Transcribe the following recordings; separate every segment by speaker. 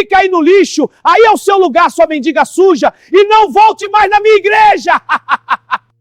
Speaker 1: fica aí no lixo, aí é o seu lugar, sua mendiga suja, e não volte mais na minha igreja!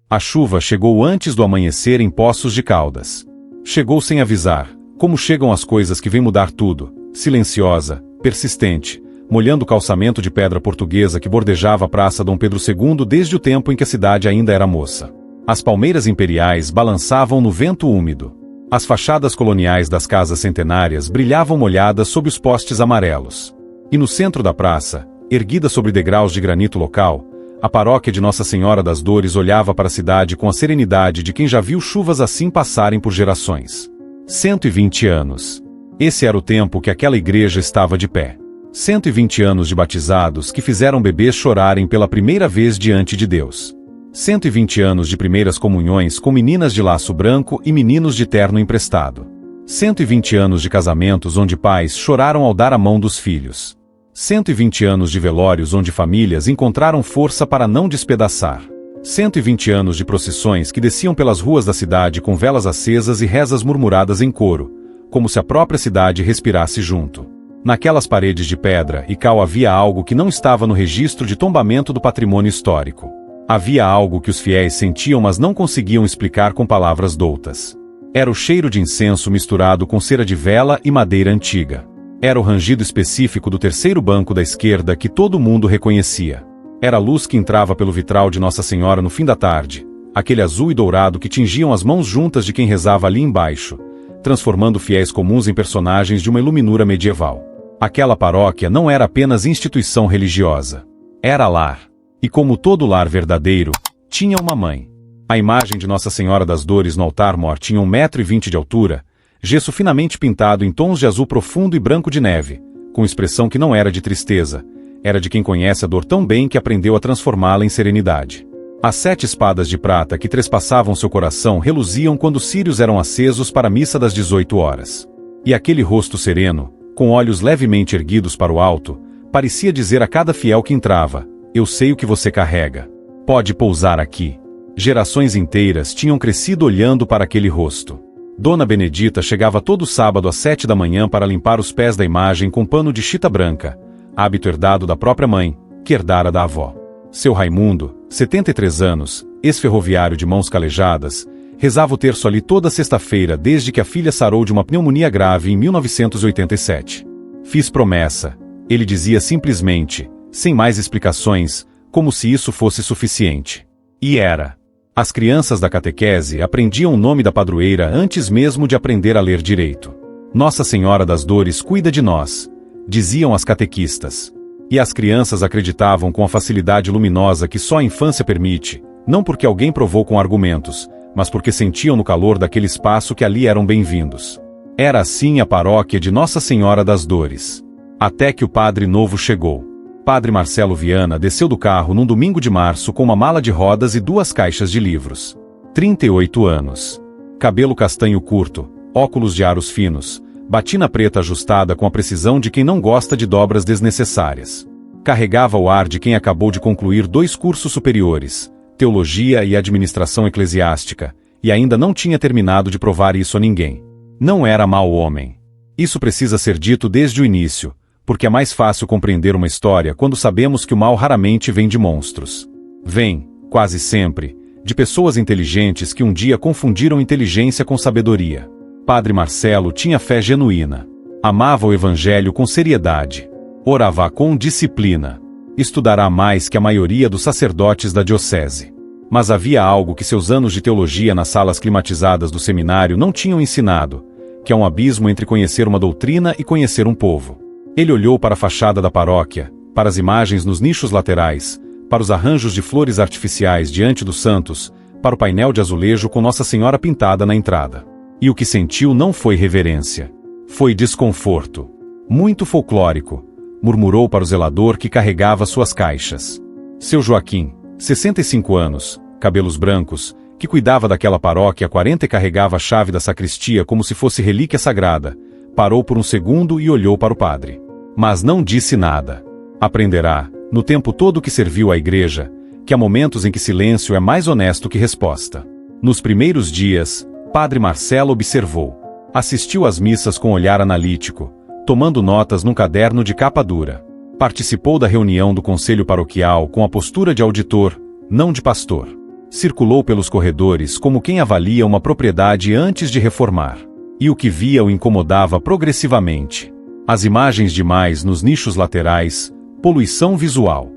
Speaker 2: A chuva chegou antes do amanhecer em Poços de Caldas. Chegou sem avisar, como chegam as coisas que vêm mudar tudo, silenciosa, persistente, molhando o calçamento de pedra portuguesa que bordejava a Praça Dom Pedro II desde o tempo em que a cidade ainda era moça. As palmeiras imperiais balançavam no vento úmido. As fachadas coloniais das casas centenárias brilhavam molhadas sob os postes amarelos. E no centro da praça, erguida sobre degraus de granito local, a paróquia de Nossa Senhora das Dores olhava para a cidade com a serenidade de quem já viu chuvas assim passarem por gerações. 120 anos. Esse era o tempo que aquela igreja estava de pé. 120 anos de batizados que fizeram bebês chorarem pela primeira vez diante de Deus. 120 anos de primeiras comunhões com meninas de laço branco e meninos de terno emprestado. 120 anos de casamentos onde pais choraram ao dar a mão dos filhos. 120 anos de velórios onde famílias encontraram força para não despedaçar. 120 anos de procissões que desciam pelas ruas da cidade com velas acesas e rezas murmuradas em coro, como se a própria cidade respirasse junto. Naquelas paredes de pedra e cal havia algo que não estava no registro de tombamento do patrimônio histórico. Havia algo que os fiéis sentiam mas não conseguiam explicar com palavras doutas. Era o cheiro de incenso misturado com cera de vela e madeira antiga. Era o rangido específico do terceiro banco da esquerda que todo mundo reconhecia. Era a luz que entrava pelo vitral de Nossa Senhora no fim da tarde, aquele azul e dourado que tingiam as mãos juntas de quem rezava ali embaixo, transformando fiéis comuns em personagens de uma iluminura medieval. Aquela paróquia não era apenas instituição religiosa. Era lar. E como todo lar verdadeiro, tinha uma mãe. A imagem de Nossa Senhora das Dores no altar-mor tinha 1,20 m de altura, gesso finamente pintado em tons de azul profundo e branco de neve, com expressão que não era de tristeza, era de quem conhece a dor tão bem que aprendeu a transformá-la em serenidade. As 7 espadas de prata que trespassavam seu coração reluziam quando os círios eram acesos para a missa das 18 horas. E aquele rosto sereno, com olhos levemente erguidos para o alto, parecia dizer a cada fiel que entrava: eu sei o que você carrega. Pode pousar aqui. Gerações inteiras tinham crescido olhando para aquele rosto. Dona Benedita chegava todo sábado às 7 da manhã para limpar os pés da imagem com pano de chita branca, hábito herdado da própria mãe, que herdara da avó. Seu Raimundo, 73 anos, ex-ferroviário de mãos calejadas, rezava o terço ali toda sexta-feira desde que a filha sarou de uma pneumonia grave em 1987. Fiz promessa, ele dizia simplesmente, sem mais explicações, como se isso fosse suficiente. E era. As crianças da catequese aprendiam o nome da padroeira antes mesmo de aprender a ler direito. Nossa Senhora das Dores cuida de nós, diziam as catequistas. E as crianças acreditavam com a facilidade luminosa que só a infância permite, não porque alguém provou com argumentos, mas porque sentiam no calor daquele espaço que ali eram bem-vindos. Era assim a paróquia de Nossa Senhora das Dores. Até que o padre novo chegou. Padre Marcelo Viana desceu do carro num domingo de março com uma mala de rodas e 2 caixas de livros. 38 anos. Cabelo castanho curto, óculos de aros finos, batina preta ajustada com a precisão de quem não gosta de dobras desnecessárias. Carregava o ar de quem acabou de concluir 2 cursos superiores, teologia e administração eclesiástica, e ainda não tinha terminado de provar isso a ninguém. Não era mau homem. Isso precisa ser dito desde o início, porque é mais fácil compreender uma história quando sabemos que o mal raramente vem de monstros. Vem, quase sempre, de pessoas inteligentes que um dia confundiram inteligência com sabedoria. Padre Marcelo tinha fé genuína. Amava o evangelho com seriedade. Orava com disciplina. Estudará mais que a maioria dos sacerdotes da diocese. Mas havia algo que seus anos de teologia nas salas climatizadas do seminário não tinham ensinado, que é um abismo entre conhecer uma doutrina e conhecer um povo. Ele olhou para a fachada da paróquia, para as imagens nos nichos laterais, para os arranjos de flores artificiais diante dos santos, para o painel de azulejo com Nossa Senhora pintada na entrada. E o que sentiu não foi reverência. Foi desconforto. Muito folclórico, murmurou para o zelador que carregava suas caixas. Seu Joaquim, 65 anos, cabelos brancos, que cuidava daquela paróquia há 40 e carregava a chave da sacristia como se fosse relíquia sagrada, parou por um segundo e olhou para o padre. Mas não disse nada. Aprenderá, no tempo todo que serviu à igreja, que há momentos em que silêncio é mais honesto que resposta. Nos primeiros dias, Padre Marcelo observou. Assistiu às missas com olhar analítico, tomando notas num caderno de capa dura. Participou da reunião do conselho paroquial com a postura de auditor, não de pastor. Circulou pelos corredores como quem avalia uma propriedade antes de reformar. E o que via o incomodava progressivamente. As imagens demais nos nichos laterais, poluição visual.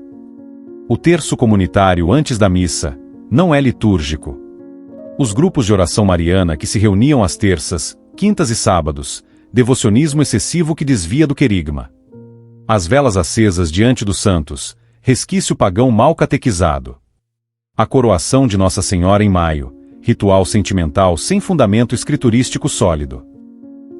Speaker 2: O terço comunitário antes da missa não é litúrgico. Os grupos de oração mariana que se reuniam às terças, quintas e sábados, devocionismo excessivo que desvia do querigma. As velas acesas diante dos santos, resquício pagão mal catequizado. A coroação de Nossa Senhora em maio, ritual sentimental sem fundamento escriturístico sólido.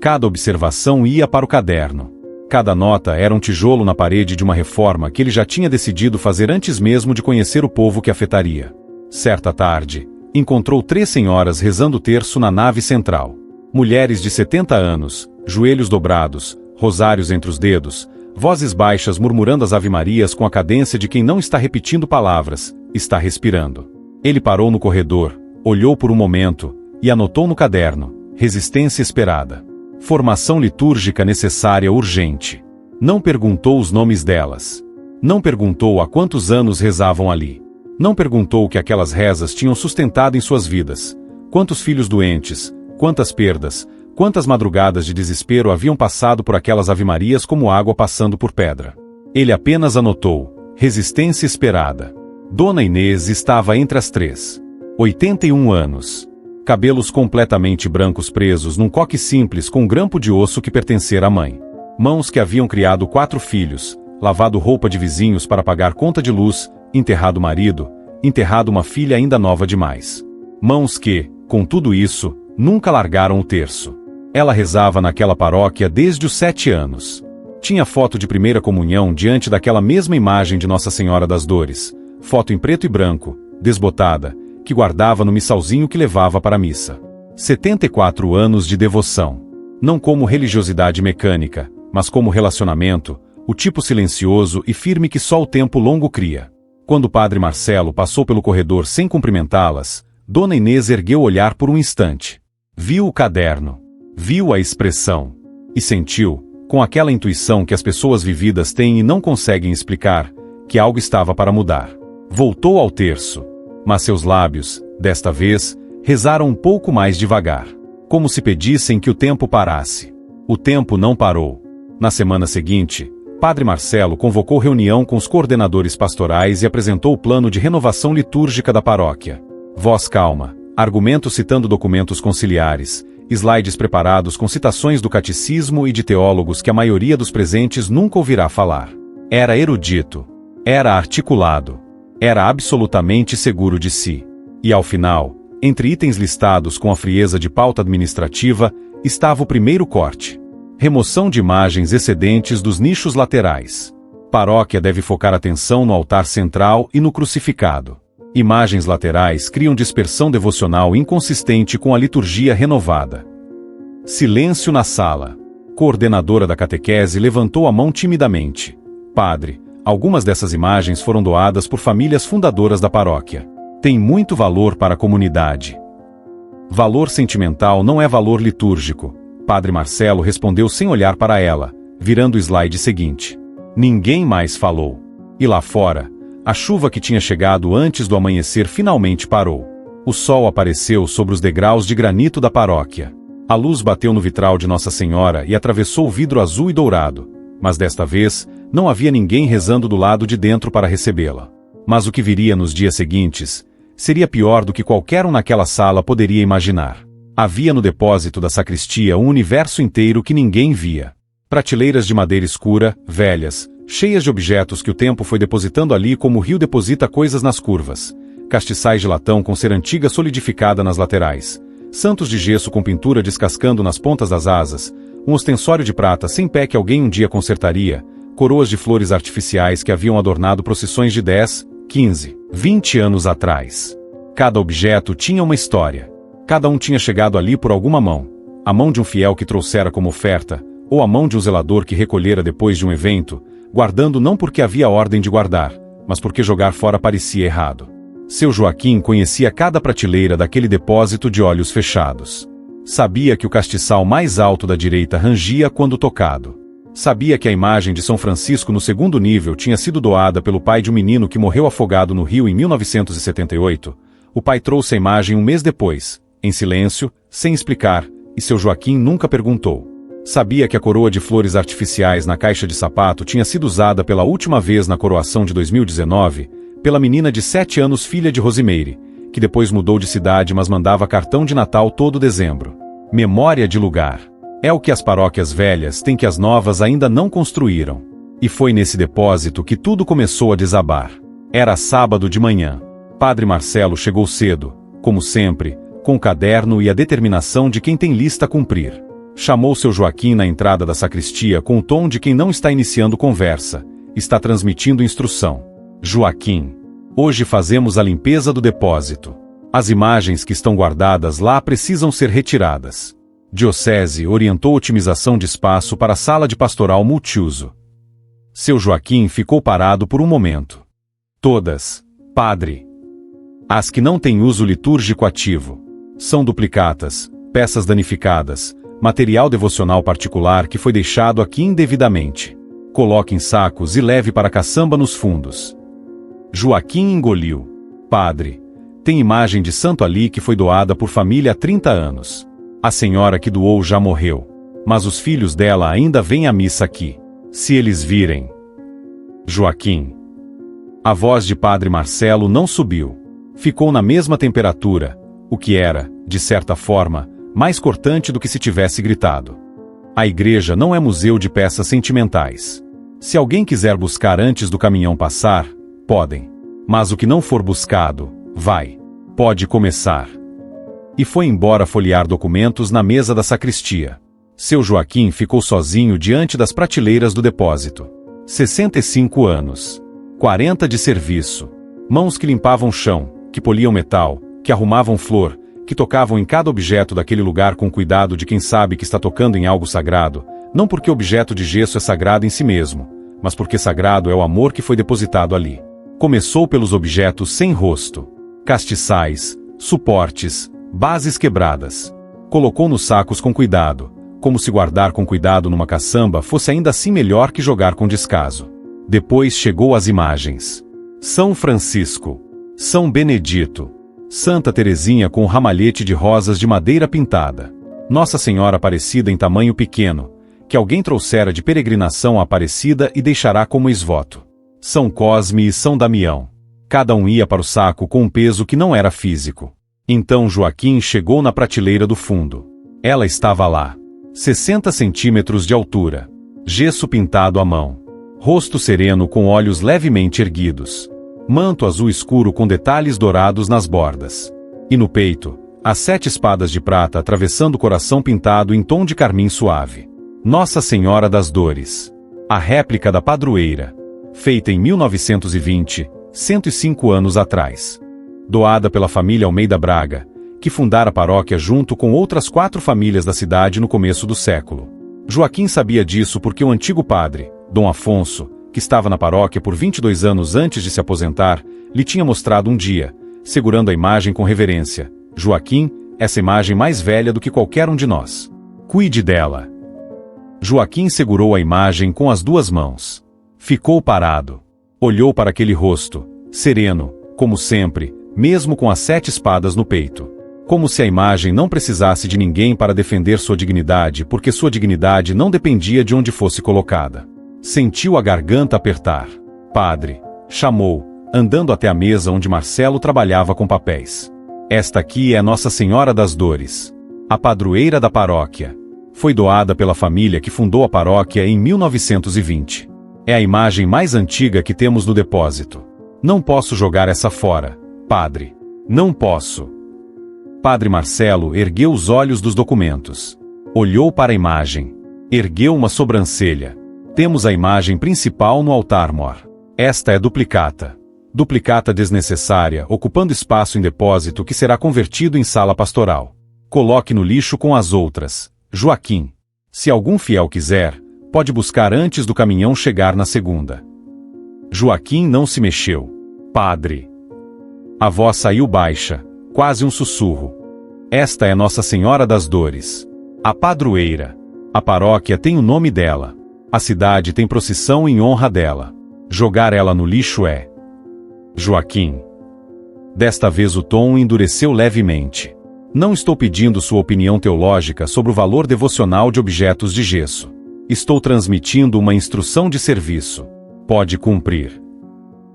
Speaker 2: Cada observação ia para o caderno. Cada nota era um tijolo na parede de uma reforma que ele já tinha decidido fazer antes mesmo de conhecer o povo que afetaria. Certa tarde, encontrou 3 senhoras rezando o terço na nave central. Mulheres de 70 anos, joelhos dobrados, rosários entre os dedos, vozes baixas murmurando as ave-marias com a cadência de quem não está repetindo palavras, está respirando. Ele parou no corredor, olhou por um momento, e anotou no caderno, resistência esperada. Formação litúrgica necessária urgente. Não perguntou os nomes delas. Não perguntou há quantos anos rezavam ali. Não perguntou o que aquelas rezas tinham sustentado em suas vidas. Quantos filhos doentes, quantas perdas, quantas madrugadas de desespero haviam passado por aquelas ave-marias como água passando por pedra. Ele apenas anotou, resistência esperada. Dona Inês estava entre as 3. 81 anos. Cabelos completamente brancos presos num coque simples com um grampo de osso que pertencera à mãe. Mãos que haviam criado 4 filhos, lavado roupa de vizinhos para pagar conta de luz, enterrado marido, enterrado uma filha ainda nova demais. Mãos que, com tudo isso, nunca largaram o terço. Ela rezava naquela paróquia desde os 7 anos. Tinha foto de primeira comunhão diante daquela mesma imagem de Nossa Senhora das Dores, foto em preto e branco, desbotada, que guardava no missalzinho que levava para a missa. 74 anos de devoção. Não como religiosidade mecânica, mas como relacionamento, o tipo silencioso e firme que só o tempo longo cria. Quando o padre Marcelo passou pelo corredor sem cumprimentá-las, Dona Inês ergueu o olhar por um instante. Viu o caderno. Viu a expressão. E sentiu, com aquela intuição que as pessoas vividas têm e não conseguem explicar, que algo estava para mudar. Voltou ao terço. Mas seus lábios, desta vez, rezaram um pouco mais devagar. Como se pedissem que o tempo parasse. O tempo não parou. Na semana seguinte, Padre Marcelo convocou reunião com os coordenadores pastorais e apresentou o plano de renovação litúrgica da paróquia. Voz calma, argumentos citando documentos conciliares, slides preparados com citações do catecismo e de teólogos que a maioria dos presentes nunca ouvirá falar. Era erudito. Era articulado. Era absolutamente seguro de si. E ao final, entre itens listados com a frieza de pauta administrativa, estava o primeiro corte. Remoção de imagens excedentes dos nichos laterais. Paróquia deve focar atenção no altar central e no crucificado. Imagens laterais criam dispersão devocional inconsistente com a liturgia renovada. Silêncio na sala. Coordenadora da catequese levantou a mão timidamente. Padre, algumas dessas imagens foram doadas por famílias fundadoras da paróquia. Tem muito valor para a comunidade. Valor sentimental não é valor litúrgico. Padre Marcelo respondeu sem olhar para ela, virando o slide seguinte. Ninguém mais falou. E lá fora, a chuva que tinha chegado antes do amanhecer finalmente parou. O sol apareceu sobre os degraus de granito da paróquia. A luz bateu no vitral de Nossa Senhora e atravessou o vidro azul e dourado. Mas desta vez, não havia ninguém rezando do lado de dentro para recebê-la. Mas o que viria nos dias seguintes seria pior do que qualquer um naquela sala poderia imaginar. Havia no depósito da sacristia um universo inteiro que ninguém via. Prateleiras de madeira escura, velhas, cheias de objetos que o tempo foi depositando ali como o rio deposita coisas nas curvas. Castiçais de latão com cera antiga solidificada nas laterais. Santos de gesso com pintura descascando nas pontas das asas. Um ostensório de prata sem pé que alguém um dia consertaria. Coroas de flores artificiais que haviam adornado procissões de 10, 15, 20 anos atrás. Cada objeto tinha uma história. Cada um tinha chegado ali por alguma mão. A mão de um fiel que trouxera como oferta, ou a mão de um zelador que recolhera depois de um evento, guardando não porque havia ordem de guardar, mas porque jogar fora parecia errado. Seu Joaquim conhecia cada prateleira daquele depósito de olhos fechados. Sabia que o castiçal mais alto da direita rangia quando tocado. Sabia que a imagem de São Francisco no segundo nível tinha sido doada pelo pai de um menino que morreu afogado no rio em 1978. O pai trouxe a imagem um mês depois, em silêncio, sem explicar, e seu Joaquim nunca perguntou. Sabia que a coroa de flores artificiais na caixa de sapato tinha sido usada pela última vez na coroação de 2019, pela menina de 7 anos, filha de Rosimeire, que depois mudou de cidade mas mandava cartão de Natal todo dezembro. Memória de lugar. É o que as paróquias velhas têm que as novas ainda não construíram. E foi nesse depósito que tudo começou a desabar. Era sábado de manhã. Padre Marcelo chegou cedo, como sempre, com o caderno e a determinação de quem tem lista a cumprir. Chamou seu Joaquim na entrada da sacristia com o tom de quem não está iniciando conversa, está transmitindo instrução. Joaquim, hoje fazemos a limpeza do depósito. As imagens que estão guardadas lá precisam ser retiradas. Diocese orientou otimização de espaço para a sala de pastoral multiuso. Seu Joaquim ficou parado por um momento. Todas, padre. As que não têm uso litúrgico ativo. São duplicatas, peças danificadas, material devocional particular que foi deixado aqui indevidamente. Coloque em sacos e leve para a caçamba nos fundos. Joaquim engoliu. Padre, tem imagem de santo ali que foi doada por família há 30 anos. A senhora que doou já morreu, mas os filhos dela ainda vêm à missa aqui. Se eles virem. Joaquim. A voz de Padre Marcelo não subiu. Ficou na mesma temperatura, o que era, de certa forma, mais cortante do que se tivesse gritado. A igreja não é museu de peças sentimentais. Se alguém quiser buscar antes do caminhão passar, podem. Mas o que não for buscado, vai. Pode começar. E foi embora folhear documentos na mesa da sacristia. Seu Joaquim ficou sozinho diante das prateleiras do depósito. 65 anos. 40 de serviço. Mãos que limpavam chão, que poliam metal, que arrumavam flor, que tocavam em cada objeto daquele lugar com cuidado de quem sabe que está tocando em algo sagrado, não porque objeto de gesso é sagrado em si mesmo, mas porque sagrado é o amor que foi depositado ali. Começou pelos objetos sem rosto. Castiçais, suportes, bases quebradas. Colocou nos sacos com cuidado, como se guardar com cuidado numa caçamba fosse ainda assim melhor que jogar com descaso. Depois chegou às imagens. São Francisco. São Benedito. Santa Teresinha com um ramalhete de rosas de madeira pintada. Nossa Senhora Aparecida em tamanho pequeno, que alguém trouxera de peregrinação à Aparecida e deixará como esvoto. São Cosme e São Damião. Cada um ia para o saco com um peso que não era físico. Então Joaquim chegou na prateleira do fundo. Ela estava lá. 60 centímetros de altura. Gesso pintado à mão. Rosto sereno com olhos levemente erguidos. Manto azul escuro com detalhes dourados nas bordas. E no peito, as 7 espadas de prata atravessando o coração pintado em tom de carmim suave. Nossa Senhora das Dores. A réplica da padroeira. Feita em 1920, 105 anos atrás. Doada pela família Almeida Braga, que fundara a paróquia junto com outras 4 famílias da cidade no começo do século. Joaquim sabia disso porque o antigo padre, Dom Afonso, que estava na paróquia por 22 anos antes de se aposentar, lhe tinha mostrado um dia, segurando a imagem com reverência. Joaquim, essa imagem mais velha do que qualquer um de nós. Cuide dela. Joaquim segurou a imagem com as 2 mãos. Ficou parado. Olhou para aquele rosto, sereno, como sempre, mesmo com as 7 espadas no peito. Como se a imagem não precisasse de ninguém para defender sua dignidade, porque sua dignidade não dependia de onde fosse colocada. Sentiu a garganta apertar. Padre, chamou, andando até a mesa onde Marcelo trabalhava com papéis. Esta aqui é Nossa Senhora das Dores. A padroeira da paróquia. Foi doada pela família que fundou a paróquia em 1920. É a imagem mais antiga que temos no depósito. Não posso jogar essa fora, padre. Não posso. Padre Marcelo ergueu os olhos dos documentos. Olhou para a imagem. Ergueu uma sobrancelha. Temos a imagem principal no altar-mor. Esta é duplicata. Duplicata desnecessária, ocupando espaço em depósito que será convertido em sala pastoral. Coloque no lixo com as outras. Joaquim. Se algum fiel quiser, pode buscar antes do caminhão chegar na segunda. Joaquim não se mexeu. Padre. A voz saiu baixa, quase um sussurro. Esta é Nossa Senhora das Dores. A padroeira. A paróquia tem o nome dela. A cidade tem procissão em honra dela. Jogar ela no lixo é... Joaquim. Desta vez o tom endureceu levemente. Não estou pedindo sua opinião teológica sobre o valor devocional de objetos de gesso. Estou transmitindo uma instrução de serviço. Pode cumprir.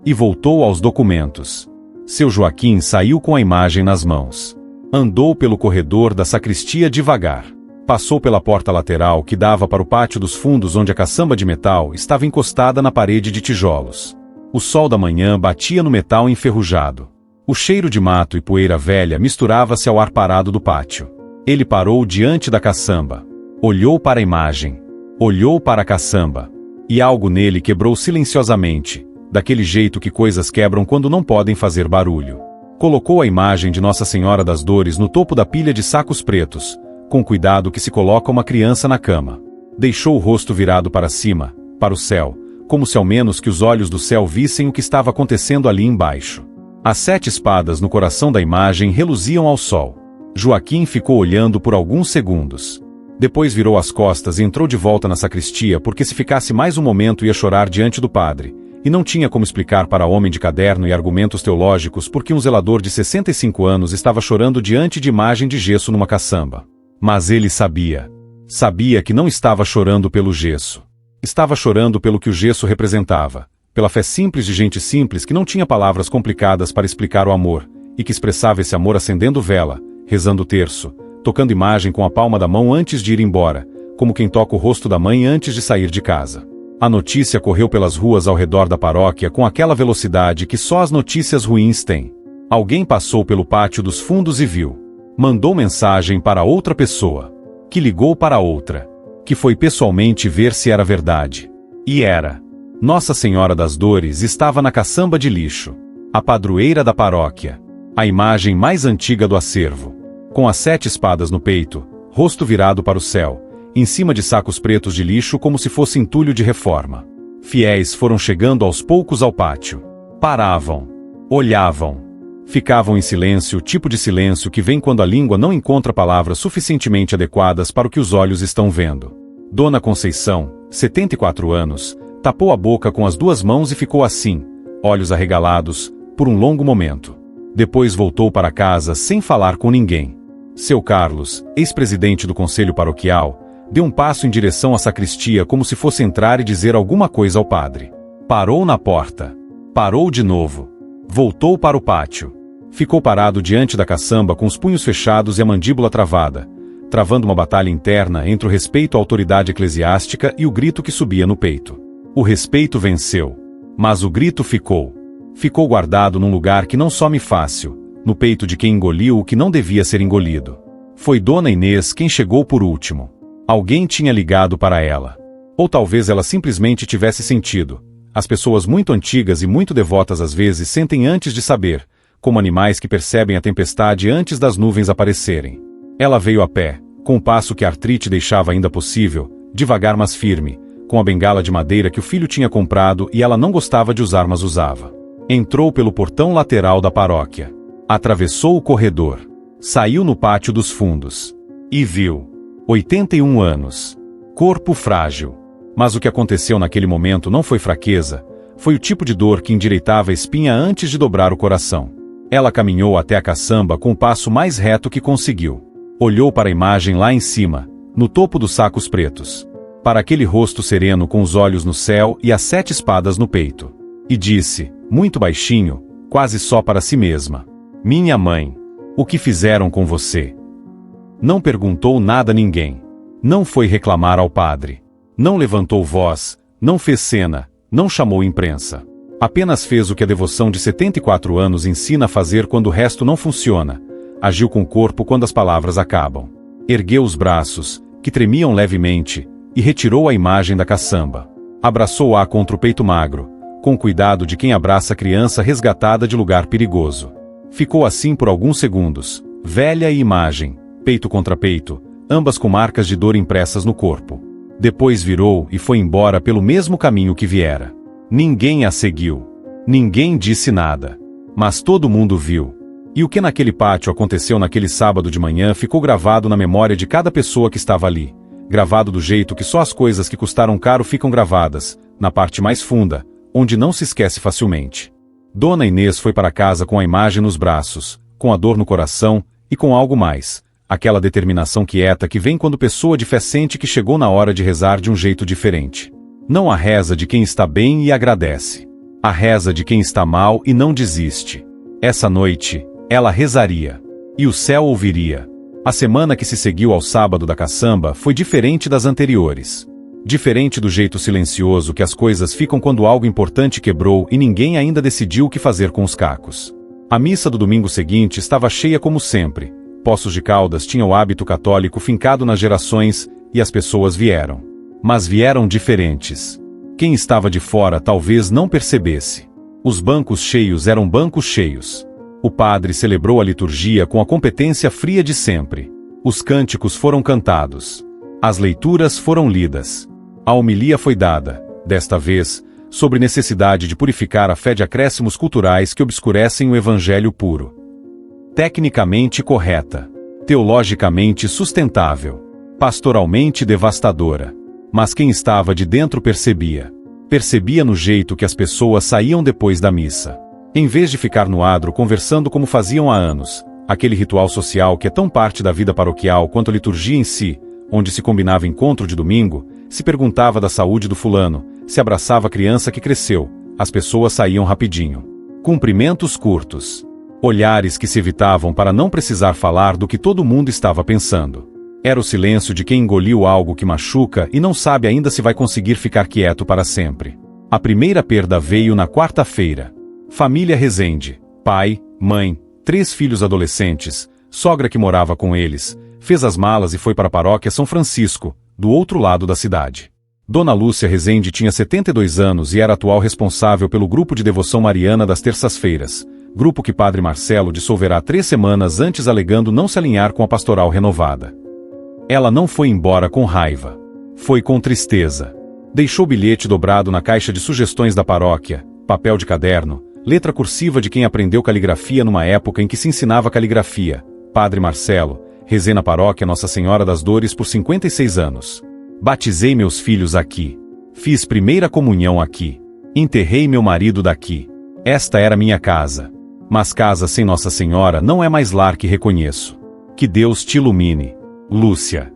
Speaker 2: E voltou aos documentos. Seu Joaquim saiu com a imagem nas mãos. Andou pelo corredor da sacristia devagar. Passou pela porta lateral que dava para o pátio dos fundos onde a caçamba de metal estava encostada na parede de tijolos. O sol da manhã batia no metal enferrujado. O cheiro de mato e poeira velha misturava-se ao ar parado do pátio. Ele parou diante da caçamba. Olhou para a imagem. Olhou para a caçamba. E algo nele quebrou silenciosamente, daquele jeito que coisas quebram quando não podem fazer barulho. Colocou a imagem de Nossa Senhora das Dores no topo da pilha de sacos pretos, com cuidado que se coloca uma criança na cama. Deixou o rosto virado para cima, para o céu, como se ao menos que os olhos do céu vissem o que estava acontecendo ali embaixo. As 7 espadas no coração da imagem reluziam ao sol. Joaquim ficou olhando por alguns segundos. Depois virou as costas e entrou de volta na sacristia porque se ficasse mais um momento ia chorar diante do padre, e não tinha como explicar para homem de caderno e argumentos teológicos porque um zelador de 65 anos estava chorando diante de imagem de gesso numa caçamba. Mas ele sabia. Sabia que não estava chorando pelo gesso. Estava chorando pelo que o gesso representava, pela fé simples de gente simples que não tinha palavras complicadas para explicar o amor, e que expressava esse amor acendendo vela, rezando o terço, tocando imagem com a palma da mão antes de ir embora, como quem toca o rosto da mãe antes de sair de casa. A notícia correu pelas ruas ao redor da paróquia com aquela velocidade que só as notícias ruins têm. Alguém passou pelo pátio dos fundos e viu. Mandou mensagem para outra pessoa, que ligou para outra, que foi pessoalmente ver se era verdade. E era. Nossa Senhora das Dores estava na caçamba de lixo, a padroeira da paróquia, a imagem mais antiga do acervo, com as 7 espadas no peito, rosto virado para o céu, em cima de sacos pretos de lixo como se fosse entulho de reforma. Fiéis foram chegando aos poucos ao pátio. Paravam. Olhavam. Ficavam em silêncio, o tipo de silêncio que vem quando a língua não encontra palavras suficientemente adequadas para o que os olhos estão vendo. Dona Conceição, 74 anos, tapou a boca com as 2 mãos e ficou assim, olhos arregalados, por um longo momento. Depois voltou para casa sem falar com ninguém. Seu Carlos, ex-presidente do conselho paroquial, deu um passo em direção à sacristia como se fosse entrar e dizer alguma coisa ao padre. Parou na porta. Parou de novo. Voltou para o pátio. Ficou parado diante da caçamba com os punhos fechados e a mandíbula travada, travando uma batalha interna entre o respeito à autoridade eclesiástica e o grito que subia no peito. O respeito venceu. Mas o grito ficou. Ficou guardado num lugar que não some fácil, no peito de quem engoliu o que não devia ser engolido. Foi Dona Inês quem chegou por último. Alguém tinha ligado para ela. Ou talvez ela simplesmente tivesse sentido. As pessoas muito antigas e muito devotas às vezes sentem antes de saber, como animais que percebem a tempestade antes das nuvens aparecerem. Ela veio a pé, com o passo que a artrite deixava ainda possível, devagar mas firme, com a bengala de madeira que o filho tinha comprado e ela não gostava de usar mas usava. Entrou pelo portão lateral da paróquia. Atravessou o corredor. Saiu no pátio dos fundos. E viu. 81 anos. Corpo frágil. Mas o que aconteceu naquele momento não foi fraqueza, foi o tipo de dor que endireitava a espinha antes de dobrar o coração. Ela caminhou até a caçamba com o passo mais reto que conseguiu. Olhou para a imagem lá em cima, no topo dos sacos pretos. Para aquele rosto sereno com os olhos no céu e as 7 espadas no peito. E disse, muito baixinho, quase só para si mesma: Minha mãe, o que fizeram com você? Não perguntou nada a ninguém. Não foi reclamar ao padre. Não levantou voz, não fez cena, não chamou imprensa. Apenas fez o que a devoção de 74 anos ensina a fazer quando o resto não funciona. Agiu com o corpo quando as palavras acabam. Ergueu os braços, que tremiam levemente, e retirou a imagem da caçamba. Abraçou-a contra o peito magro, com cuidado de quem abraça a criança resgatada de lugar perigoso. Ficou assim por alguns segundos, velha e imagem, peito contra peito, ambas com marcas de dor impressas no corpo. Depois virou e foi embora pelo mesmo caminho que viera. Ninguém a seguiu. Ninguém disse nada. Mas todo mundo viu. E o que naquele pátio aconteceu naquele sábado de manhã ficou gravado na memória de cada pessoa que estava ali, gravado do jeito que só as coisas que custaram caro ficam gravadas, na parte mais funda, onde não se esquece facilmente. Dona Inês foi para casa com a imagem nos braços, com a dor no coração e com algo mais, aquela determinação quieta que vem quando pessoa de fé sente que chegou na hora de rezar de um jeito diferente. Não a reza de quem está bem e agradece. A reza de quem está mal e não desiste. Essa noite, ela rezaria. E o céu ouviria. A semana que se seguiu ao sábado da caçamba foi diferente das anteriores. Diferente do jeito silencioso que as coisas ficam quando algo importante quebrou e ninguém ainda decidiu o que fazer com os cacos. A missa do domingo seguinte estava cheia como sempre. Poços de Caldas tinha o hábito católico fincado nas gerações, e as pessoas vieram. Mas vieram diferentes. Quem estava de fora talvez não percebesse. Os bancos cheios eram bancos cheios. O padre celebrou a liturgia com a competência fria de sempre. Os cânticos foram cantados. As leituras foram lidas. A homilia foi dada, desta vez, sobre necessidade de purificar a fé de acréscimos culturais que obscurecem o evangelho puro. Tecnicamente correta. Teologicamente sustentável. Pastoralmente devastadora. Mas quem estava de dentro percebia. Percebia no jeito que as pessoas saíam depois da missa. Em vez de ficar no adro conversando como faziam há anos, aquele ritual social que é tão parte da vida paroquial quanto a liturgia em si, onde se combinava encontro de domingo, se perguntava da saúde do fulano, se abraçava a criança que cresceu, as pessoas saíam rapidinho. Cumprimentos curtos. Olhares que se evitavam para não precisar falar do que todo mundo estava pensando. Era o silêncio de quem engoliu algo que machuca e não sabe ainda se vai conseguir ficar quieto para sempre. A primeira perda veio na quarta-feira. Família Rezende, pai, mãe, 3 filhos adolescentes, sogra que morava com eles, fez as malas e foi para a paróquia São Francisco, do outro lado da cidade. Dona Lúcia Rezende tinha 72 anos e era atual responsável pelo grupo de devoção mariana das terças-feiras, grupo que Padre Marcelo dissolverá 3 semanas antes alegando não se alinhar com a pastoral renovada. Ela não foi embora com raiva. Foi com tristeza. Deixou bilhete dobrado na caixa de sugestões da paróquia, papel de caderno, letra cursiva de quem aprendeu caligrafia numa época em que se ensinava caligrafia. Padre Marcelo, rezei na paróquia Nossa Senhora das Dores por 56 anos. Batizei meus filhos aqui. Fiz primeira comunhão aqui. Enterrei meu marido daqui. Esta era minha casa. Mas casa sem Nossa Senhora não é mais lar que reconheço. Que Deus te ilumine. Lúcia.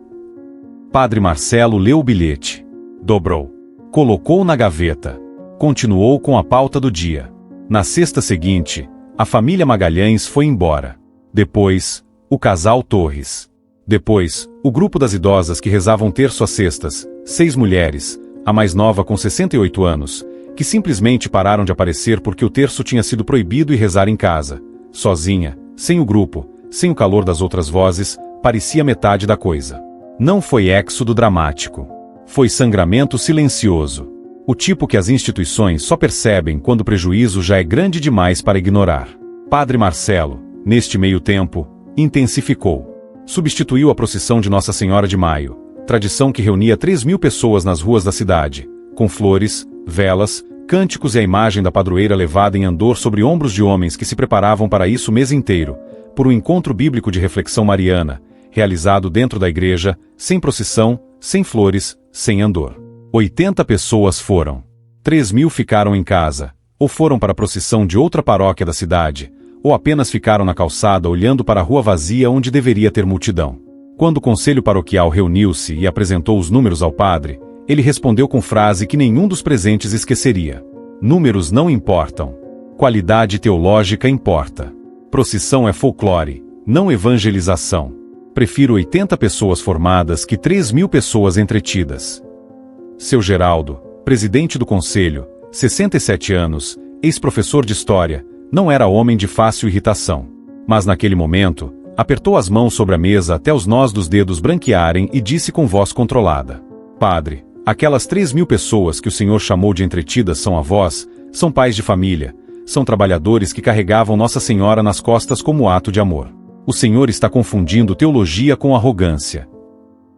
Speaker 2: Padre Marcelo leu o bilhete. Dobrou. Colocou na gaveta. Continuou com a pauta do dia. Na sexta seguinte, a família Magalhães foi embora. Depois, o casal Torres. Depois, o grupo das idosas que rezavam terço às sextas, 6 mulheres, a mais nova com 68 anos, que simplesmente pararam de aparecer porque o terço tinha sido proibido e rezar em casa. Sozinha, sem o grupo, sem o calor das outras vozes, parecia metade da coisa. Não foi éxodo dramático. Foi sangramento silencioso. O tipo que as instituições só percebem quando o prejuízo já é grande demais para ignorar. Padre Marcelo, neste meio tempo, intensificou. Substituiu a procissão de Nossa Senhora de Maio, tradição que reunia 3.000 pessoas nas ruas da cidade, com flores, velas, cânticos e a imagem da padroeira levada em andor sobre ombros de homens que se preparavam para isso o mês inteiro, por um encontro bíblico de reflexão mariana, realizado dentro da igreja, sem procissão, sem flores, sem andor. 80 pessoas foram. 3.000 ficaram em casa, ou foram para a procissão de outra paróquia da cidade, ou apenas ficaram na calçada olhando para a rua vazia onde deveria ter multidão. Quando o conselho paroquial reuniu-se e apresentou os números ao padre, ele respondeu com frase que nenhum dos presentes esqueceria. Números não importam. Qualidade teológica importa. Procissão é folclore, não evangelização. Prefiro 80 pessoas formadas que 3.000 pessoas entretidas. Seu Geraldo, presidente do conselho, 67 anos, ex-professor de história, não era homem de fácil irritação. Mas naquele momento, apertou as mãos sobre a mesa até os nós dos dedos branquearem e disse com voz controlada: Padre, aquelas 3.000 pessoas que o senhor chamou de entretidas são avós, são pais de família, são trabalhadores que carregavam Nossa Senhora nas costas como ato de amor. O senhor está confundindo teologia com arrogância.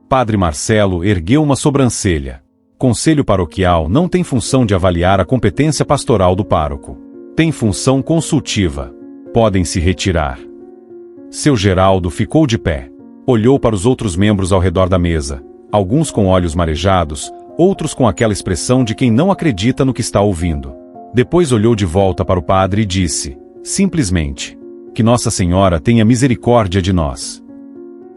Speaker 2: Padre Marcelo ergueu uma sobrancelha. Conselho paroquial não tem função de avaliar a competência pastoral do pároco. Tem função consultiva. Podem se retirar. Seu Geraldo ficou de pé. Olhou para os outros membros ao redor da mesa. alguns com olhos marejados, outros com aquela expressão de quem não acredita no que está ouvindo. Depois olhou de volta para o padre e disse, simplesmente, que Nossa Senhora tenha misericórdia de nós.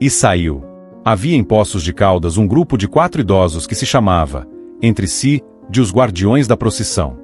Speaker 2: E saiu. Havia em Poços de Caldas um grupo de 4 idosos que se chamava, entre si, de os guardiões da procissão.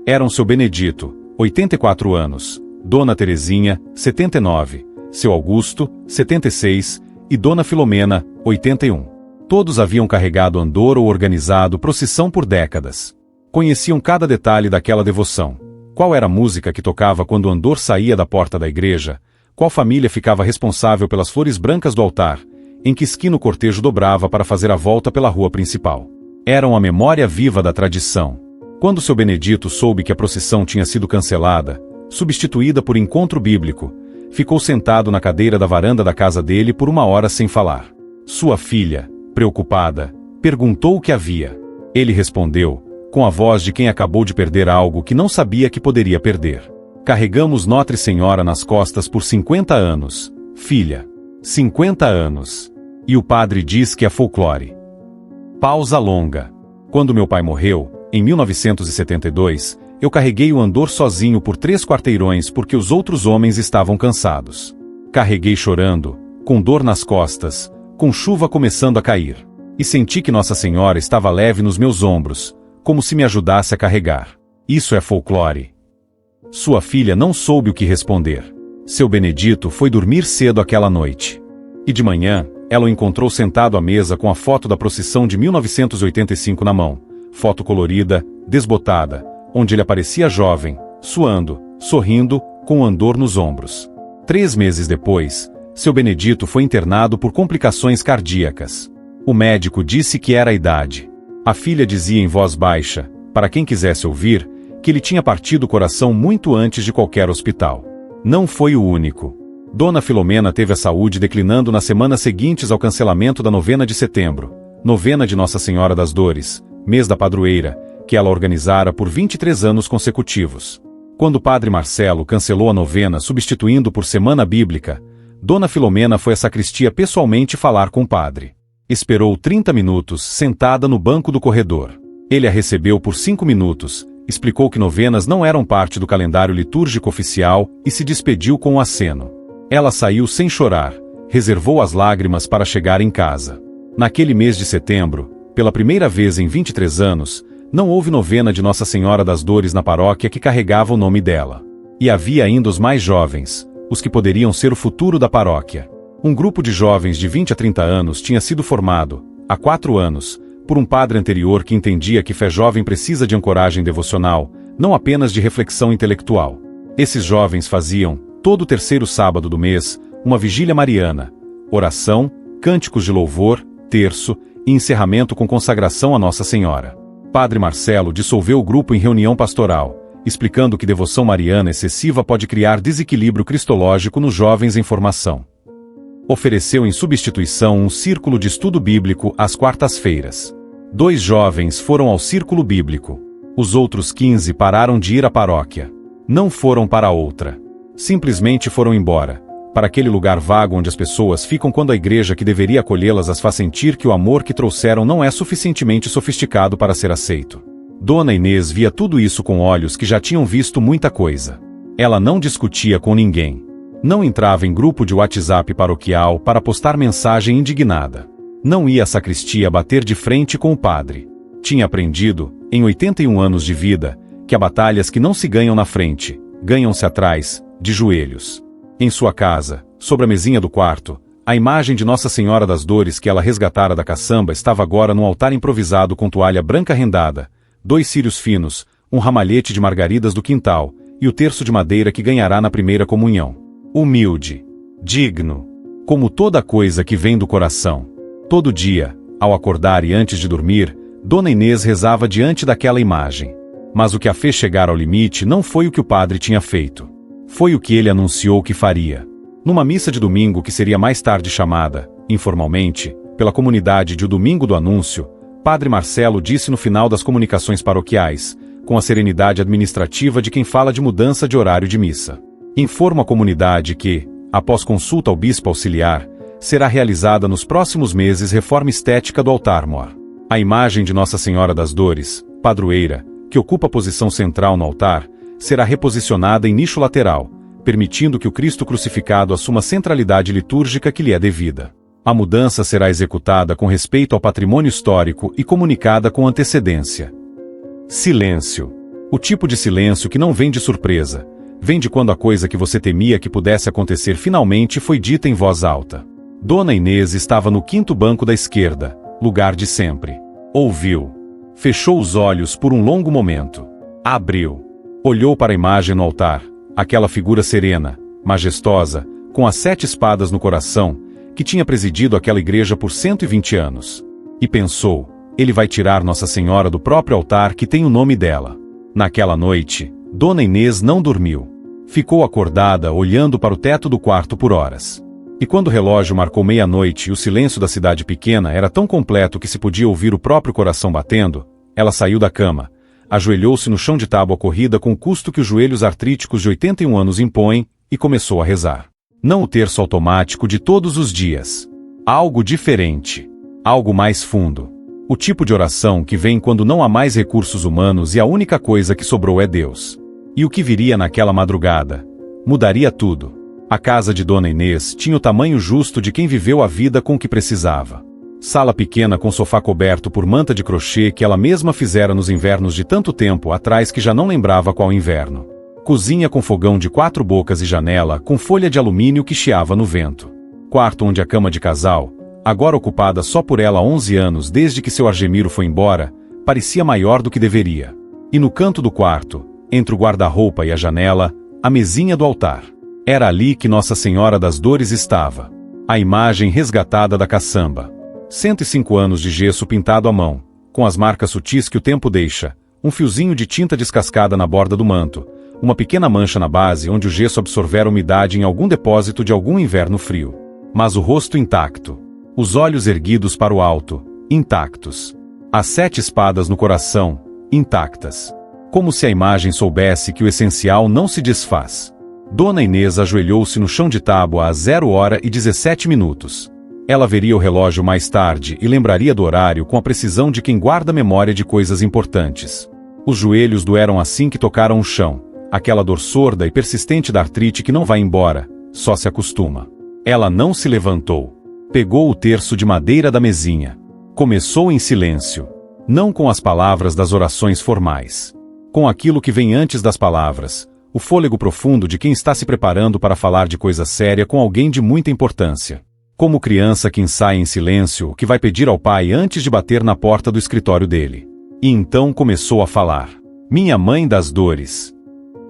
Speaker 2: Eram seu Benedito, 84 anos, Dona Terezinha, 79, seu Augusto, 76, e Dona Filomena, 81. Todos haviam carregado andor ou organizado procissão por décadas. Conheciam cada detalhe daquela devoção. Qual era a música que tocava quando o andor saía da porta da igreja, qual família ficava responsável pelas flores brancas do altar, em que esquina o cortejo dobrava para fazer a volta pela rua principal. Eram a memória viva da tradição. Quando seu Benedito soube que a procissão tinha sido cancelada, substituída por encontro bíblico, ficou sentado na cadeira da varanda da casa dele por 1 hora sem falar. Sua filha, preocupada, perguntou o que havia. Ele respondeu, com a voz de quem acabou de perder algo que não sabia que poderia perder. Carregamos Notre Senhora nas costas por 50 anos, filha. 50 anos. E o padre diz que é folclore. Pausa longa. Quando meu pai morreu, em 1972, eu carreguei o andor sozinho por 3 quarteirões porque os outros homens estavam cansados. Carreguei chorando, com dor nas costas, com chuva começando a cair. E senti que Nossa Senhora estava leve nos meus ombros, como se me ajudasse a carregar. Isso é folclore. Sua filha não soube o que responder. Seu Benedito foi dormir cedo aquela noite. E de manhã, ela o encontrou sentado à mesa com a foto da procissão de 1985 na mão. Foto colorida, desbotada, onde ele aparecia jovem, suando, sorrindo, com o andor nos ombros. 3 meses depois, seu Benedito foi internado por complicações cardíacas. O médico disse que era a idade. A filha dizia em voz baixa, para quem quisesse ouvir, que ele tinha partido o coração muito antes de qualquer hospital. Não foi o único. Dona Filomena teve a saúde declinando nas semanas seguintes ao cancelamento da novena de setembro, novena de Nossa Senhora das Dores, mês da padroeira, que ela organizara por 23 anos consecutivos. Quando o padre Marcelo cancelou a novena substituindo por semana bíblica, Dona Filomena foi à sacristia pessoalmente falar com o padre. Esperou 30 minutos, sentada no banco do corredor. Ele a recebeu por 5 minutos, explicou que novenas não eram parte do calendário litúrgico oficial e se despediu com um aceno. Ela saiu sem chorar, reservou as lágrimas para chegar em casa. Naquele mês de setembro, pela primeira vez em 23 anos, não houve novena de Nossa Senhora das Dores na paróquia que carregava o nome dela. E havia ainda os mais jovens, os que poderiam ser o futuro da paróquia. Um grupo de jovens de 20 a 30 anos tinha sido formado, há 4 anos, por um padre anterior que entendia que fé jovem precisa de ancoragem devocional, não apenas de reflexão intelectual. Esses jovens faziam, todo o 3º sábado do mês, uma vigília mariana, oração, cânticos de louvor, terço e encerramento com consagração a Nossa Senhora. Padre Marcelo dissolveu o grupo em reunião pastoral, explicando que devoção mariana excessiva pode criar desequilíbrio cristológico nos jovens em formação. Ofereceu em substituição um círculo de estudo bíblico às quartas-feiras. 2 jovens foram ao círculo bíblico. Os outros 15 pararam de ir à paróquia. Não foram para outra. Simplesmente foram embora, para aquele lugar vago onde as pessoas ficam quando a igreja que deveria acolhê-las as faz sentir que o amor que trouxeram não é suficientemente sofisticado para ser aceito. Dona Inês via tudo isso com olhos que já tinham visto muita coisa. Ela não discutia com ninguém. Não entrava em grupo de WhatsApp paroquial para postar mensagem indignada. Não ia à sacristia bater de frente com o padre. Tinha aprendido, em 81 anos de vida, que há batalhas que não se ganham na frente, ganham-se atrás, de joelhos. Em sua casa, sobre a mesinha do quarto, a imagem de Nossa Senhora das Dores que ela resgatara da caçamba estava agora num altar improvisado com toalha branca rendada, 2 círios finos, um ramalhete de margaridas do quintal, e o terço de madeira que ganhará na primeira comunhão. Humilde, digno, como toda coisa que vem do coração. Todo dia, ao acordar e antes de dormir, Dona Inês rezava diante daquela imagem. Mas o que a fez chegar ao limite não foi o que o padre tinha feito. Foi o que ele anunciou que faria. Numa missa de domingo que seria mais tarde chamada, informalmente, pela comunidade de o Domingo do Anúncio, Padre Marcelo disse no final das comunicações paroquiais, com a serenidade administrativa de quem fala de mudança de horário de missa: informo a comunidade que, após consulta ao bispo auxiliar, Será realizada nos próximos meses reforma estética do altar-mor. A imagem de Nossa Senhora das Dores, padroeira, que ocupa a posição central no altar, será reposicionada em nicho lateral, permitindo que o Cristo crucificado assuma a centralidade litúrgica que lhe é devida. A mudança será executada com respeito ao patrimônio histórico e comunicada com antecedência. Silêncio. O tipo de silêncio que não vem de surpresa, vem de quando a coisa que você temia que pudesse acontecer finalmente foi dita em voz alta. Dona Inês estava no quinto banco da esquerda, lugar de sempre. Ouviu. Fechou os olhos por um longo momento. Abriu. Olhou para a imagem no altar, aquela figura serena, majestosa, com as 7 espadas no coração, que tinha presidido aquela igreja por 120 anos. E pensou, ele vai tirar Nossa Senhora do próprio altar que tem o nome dela. Naquela noite, Dona Inês não dormiu. Ficou acordada olhando para o teto do quarto por horas. E quando o relógio marcou meia-noite e o silêncio da cidade pequena era tão completo que se podia ouvir o próprio coração batendo, ela saiu da cama, ajoelhou-se no chão de tábua corrida com o custo que os joelhos artríticos de 81 anos impõem e começou a rezar. Não o terço automático de todos os dias. Algo diferente. Algo mais fundo. O tipo de oração que vem quando não há mais recursos humanos e a única coisa que sobrou é Deus. E o que viria naquela madrugada? Mudaria tudo. A casa de Dona Inês tinha o tamanho justo de quem viveu a vida com o que precisava. Sala pequena com sofá coberto por manta de crochê que ela mesma fizera nos invernos de tanto tempo atrás que já não lembrava qual inverno. Cozinha com fogão de 4 bocas e janela com folha de alumínio que chiava no vento. Quarto onde a cama de casal, agora ocupada só por ela há 11 anos desde que seu Argemiro foi embora, parecia maior do que deveria. E no canto do quarto, entre o guarda-roupa e a janela, a mesinha do altar. Era ali que Nossa Senhora das Dores estava. A imagem resgatada da caçamba. 105 anos de gesso pintado à mão, com as marcas sutis que o tempo deixa, um fiozinho de tinta descascada na borda do manto, uma pequena mancha na base onde o gesso absorvera umidade em algum depósito de algum inverno frio. Mas o rosto intacto. Os olhos erguidos para o alto, intactos. As 7 espadas no coração, intactas. Como se a imagem soubesse que o essencial não se desfaz. Dona Inês ajoelhou-se no chão de tábua às 0h17. Ela veria o relógio mais tarde e lembraria do horário com a precisão de quem guarda memória de coisas importantes. Os joelhos doeram assim que tocaram o chão, aquela dor sorda e persistente da artrite que não vai embora, só se acostuma. Ela não se levantou. Pegou o terço de madeira da mesinha. Começou em silêncio. Não com as palavras das orações formais. Com aquilo que vem antes das palavras, o fôlego profundo de quem está se preparando para falar de coisa séria com alguém de muita importância. Como criança que ensaia em silêncio o que vai pedir ao pai antes de bater na porta do escritório dele. E então começou a falar. Minha mãe das dores.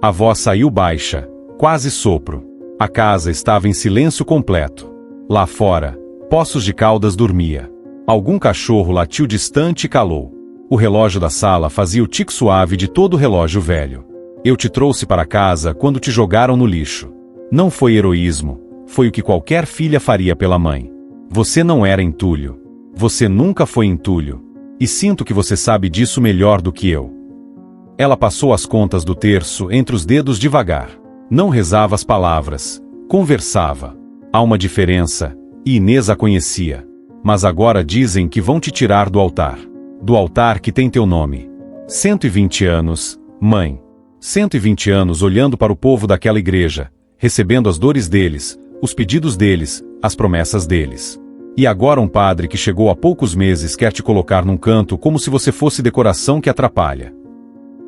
Speaker 2: A voz saiu baixa, quase sopro. A casa estava em silêncio completo. Lá fora, Poços de Caldas dormia. Algum cachorro latiu distante e calou. O relógio da sala fazia o tique suave de todo relógio velho. Eu te trouxe para casa quando te jogaram no lixo. Não foi heroísmo. Foi o que qualquer filha faria pela mãe. Você não era entulho. Você nunca foi entulho. E sinto que você sabe disso melhor do que eu. Ela passou as contas do terço entre os dedos devagar. Não rezava as palavras. Conversava. Há uma diferença, e Inês a conhecia. Mas agora dizem que vão te tirar do altar. Do altar que tem teu nome. 120 anos, mãe. 120 anos olhando para o povo daquela igreja, recebendo as dores deles, os pedidos deles, as promessas deles. E agora um padre que chegou há poucos meses quer te colocar num canto como se você fosse decoração que atrapalha.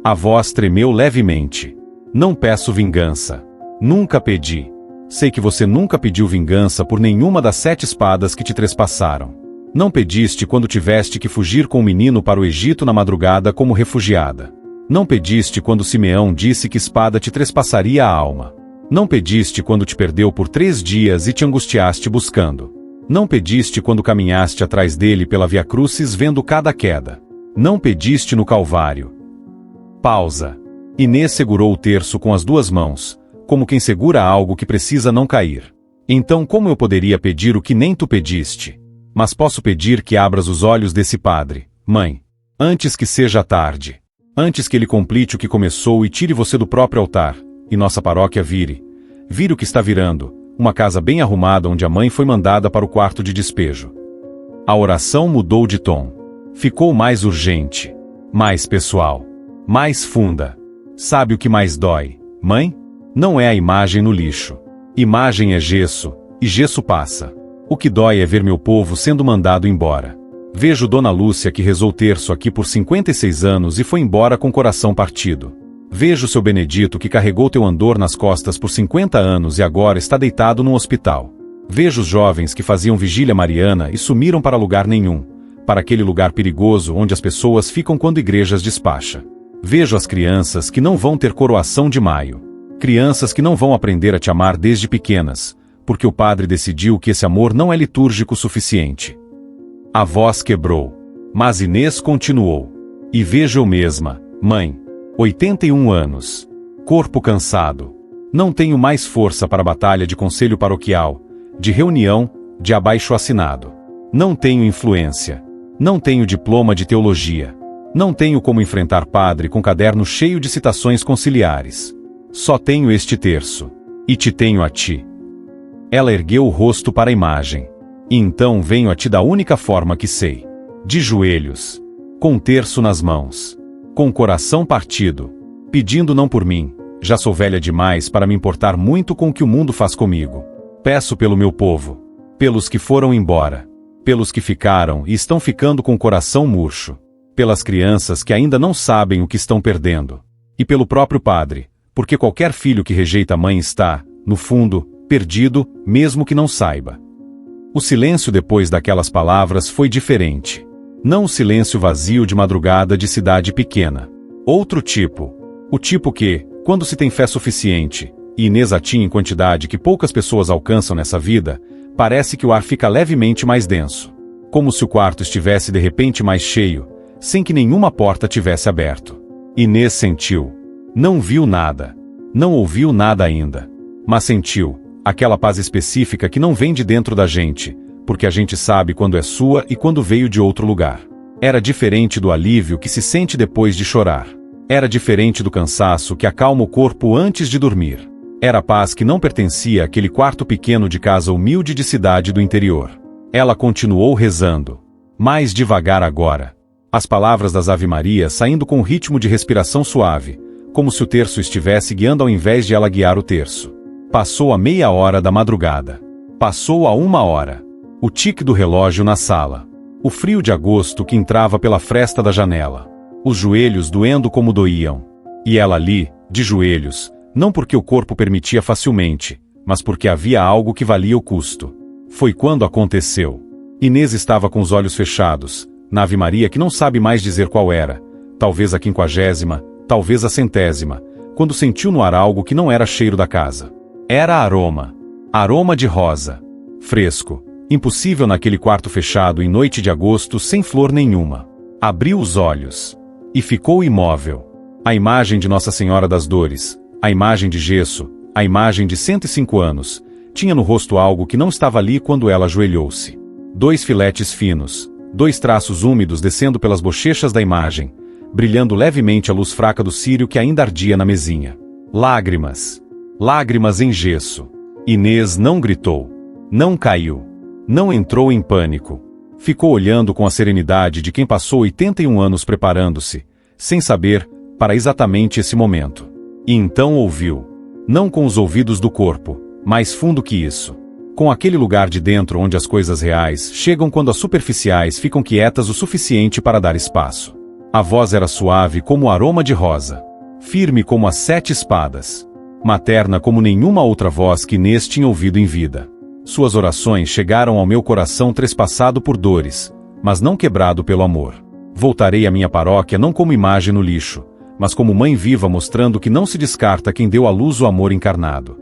Speaker 2: A voz tremeu levemente. Não peço vingança. Nunca pedi. Sei que você nunca pediu vingança por nenhuma das 7 espadas que te trespassaram. Não pediste quando tiveste que fugir com o menino para o Egito na madrugada como refugiada. Não pediste quando Simeão disse que espada te trespassaria a alma. Não pediste quando te perdeu por 3 dias e te angustiaste buscando. Não pediste quando caminhaste atrás dele pela Via Crucis vendo cada queda. Não pediste no Calvário. Pausa. Inês segurou o terço com as 2 mãos, como quem segura algo que precisa não cair. Então como eu poderia pedir o que nem tu pediste? Mas posso pedir que abras os olhos desse padre, mãe. Antes que seja tarde. Antes que ele complete o que começou e tire você do próprio altar, e nossa paróquia vire o que está virando, uma casa bem arrumada onde a mãe foi mandada para o quarto de despejo. A oração mudou de tom. Ficou mais urgente, mais pessoal, mais funda. Sabe o que mais dói, mãe? Não é a imagem no lixo. Imagem é gesso, e gesso passa. O que dói é ver meu povo sendo mandado embora. Vejo Dona Lúcia que rezou terço aqui por 56 anos e foi embora com o coração partido. Vejo seu Benedito que carregou teu andor nas costas por 50 anos e agora está deitado num hospital. Vejo os jovens que faziam vigília mariana e sumiram para lugar nenhum, para aquele lugar perigoso onde as pessoas ficam quando igrejas despacha. Vejo as crianças que não vão ter coroação de maio. Crianças que não vão aprender a te amar desde pequenas, porque o padre decidiu que esse amor não é litúrgico o suficiente. A voz quebrou, mas Inês continuou. E vejo eu mesma, mãe, 81 anos, corpo cansado. Não tenho mais força para a batalha de conselho paroquial, de reunião, de abaixo-assinado. Não tenho influência. Não tenho diploma de teologia. Não tenho como enfrentar padre com caderno cheio de citações conciliares. Só tenho este terço. E te tenho a ti. Ela ergueu o rosto para a imagem. E então venho a ti da única forma que sei. De joelhos. Com um terço nas mãos. Com o coração partido. Pedindo não por mim. Já sou velha demais para me importar muito com o que o mundo faz comigo. Peço pelo meu povo. Pelos que foram embora. Pelos que ficaram e estão ficando com o coração murcho. Pelas crianças que ainda não sabem o que estão perdendo. E pelo próprio padre, porque qualquer filho que rejeita a mãe está, no fundo, perdido, mesmo que não saiba. O silêncio depois daquelas palavras foi diferente. Não o silêncio vazio de madrugada de cidade pequena. Outro tipo. O tipo que, quando se tem fé suficiente, e Inês a tinha em quantidade que poucas pessoas alcançam nessa vida, parece que o ar fica levemente mais denso. Como se o quarto estivesse de repente mais cheio, sem que nenhuma porta tivesse aberto. Inês sentiu. Não viu nada. Não ouviu nada ainda. Mas sentiu. Aquela paz específica que não vem de dentro da gente, porque a gente sabe quando é sua e quando veio de outro lugar. Era diferente do alívio que se sente depois de chorar. Era diferente do cansaço que acalma o corpo antes de dormir. Era paz que não pertencia àquele quarto pequeno de casa humilde de cidade do interior. Ela continuou rezando. Mais devagar agora. As palavras das Ave-Marias saindo com um ritmo de respiração suave, como se o terço estivesse guiando ao invés de ela guiar o terço. Passou a meia hora da madrugada. Passou a 1 hora. O tique do relógio na sala. O frio de agosto que entrava pela fresta da janela. Os joelhos doendo como doíam. E ela ali, de joelhos, não porque o corpo permitia facilmente, mas porque havia algo que valia o custo. Foi quando aconteceu. Inês estava com os olhos fechados, na Ave-Maria que não sabe mais dizer qual era, talvez a 50ª, talvez a 100ª, quando sentiu no ar algo que não era cheiro da casa. Era aroma. Aroma de rosa. Fresco. Impossível naquele quarto fechado em noite de agosto sem flor nenhuma. Abriu os olhos. E ficou imóvel. A imagem de Nossa Senhora das Dores, a imagem de gesso, a imagem de 105 anos, tinha no rosto algo que não estava ali quando ela ajoelhou-se. 2 filetes finos, 2 traços úmidos descendo pelas bochechas da imagem, brilhando levemente a luz fraca do círio que ainda ardia na mesinha. Lágrimas. Lágrimas em gesso. Inês não gritou. Não caiu. Não entrou em pânico. Ficou olhando com a serenidade de quem passou 81 anos preparando-se, sem saber, para exatamente esse momento. E então ouviu. Não com os ouvidos do corpo, mais fundo que isso. Com aquele lugar de dentro onde as coisas reais chegam quando as superficiais ficam quietas o suficiente para dar espaço. A voz era suave como o aroma de rosa. Firme como as 7 espadas. Materna como nenhuma outra voz que Inês tinha ouvido em vida. Suas orações chegaram ao meu coração trespassado por dores, mas não quebrado pelo amor. Voltarei à minha paróquia não como imagem no lixo, mas como mãe viva mostrando que não se descarta quem deu à luz o amor encarnado.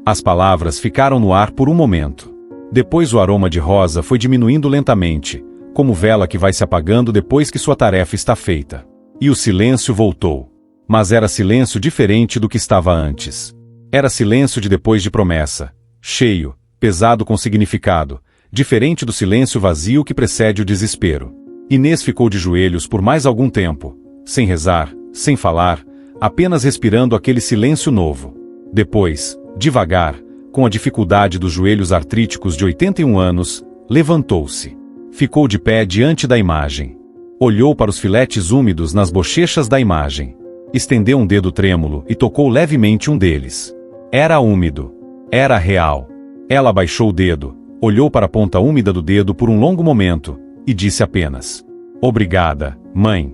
Speaker 2: As palavras ficaram no ar por um momento. Depois o aroma de rosa foi diminuindo lentamente, como vela que vai se apagando depois que sua tarefa está feita. E o silêncio voltou. Mas era silêncio diferente do que estava antes. Era silêncio de depois de promessa, cheio, pesado com significado, diferente do silêncio vazio que precede o desespero. Inês ficou de joelhos por mais algum tempo, sem rezar, sem falar, apenas respirando aquele silêncio novo. Depois, devagar, com a dificuldade dos joelhos artríticos de 81 anos, levantou-se. Ficou de pé diante da imagem. Olhou para os filetes úmidos nas bochechas da imagem. Estendeu um dedo trêmulo e tocou levemente um deles. Era úmido. Era real. Ela abaixou o dedo, olhou para a ponta úmida do dedo por um longo momento, e disse apenas: "Obrigada, mãe."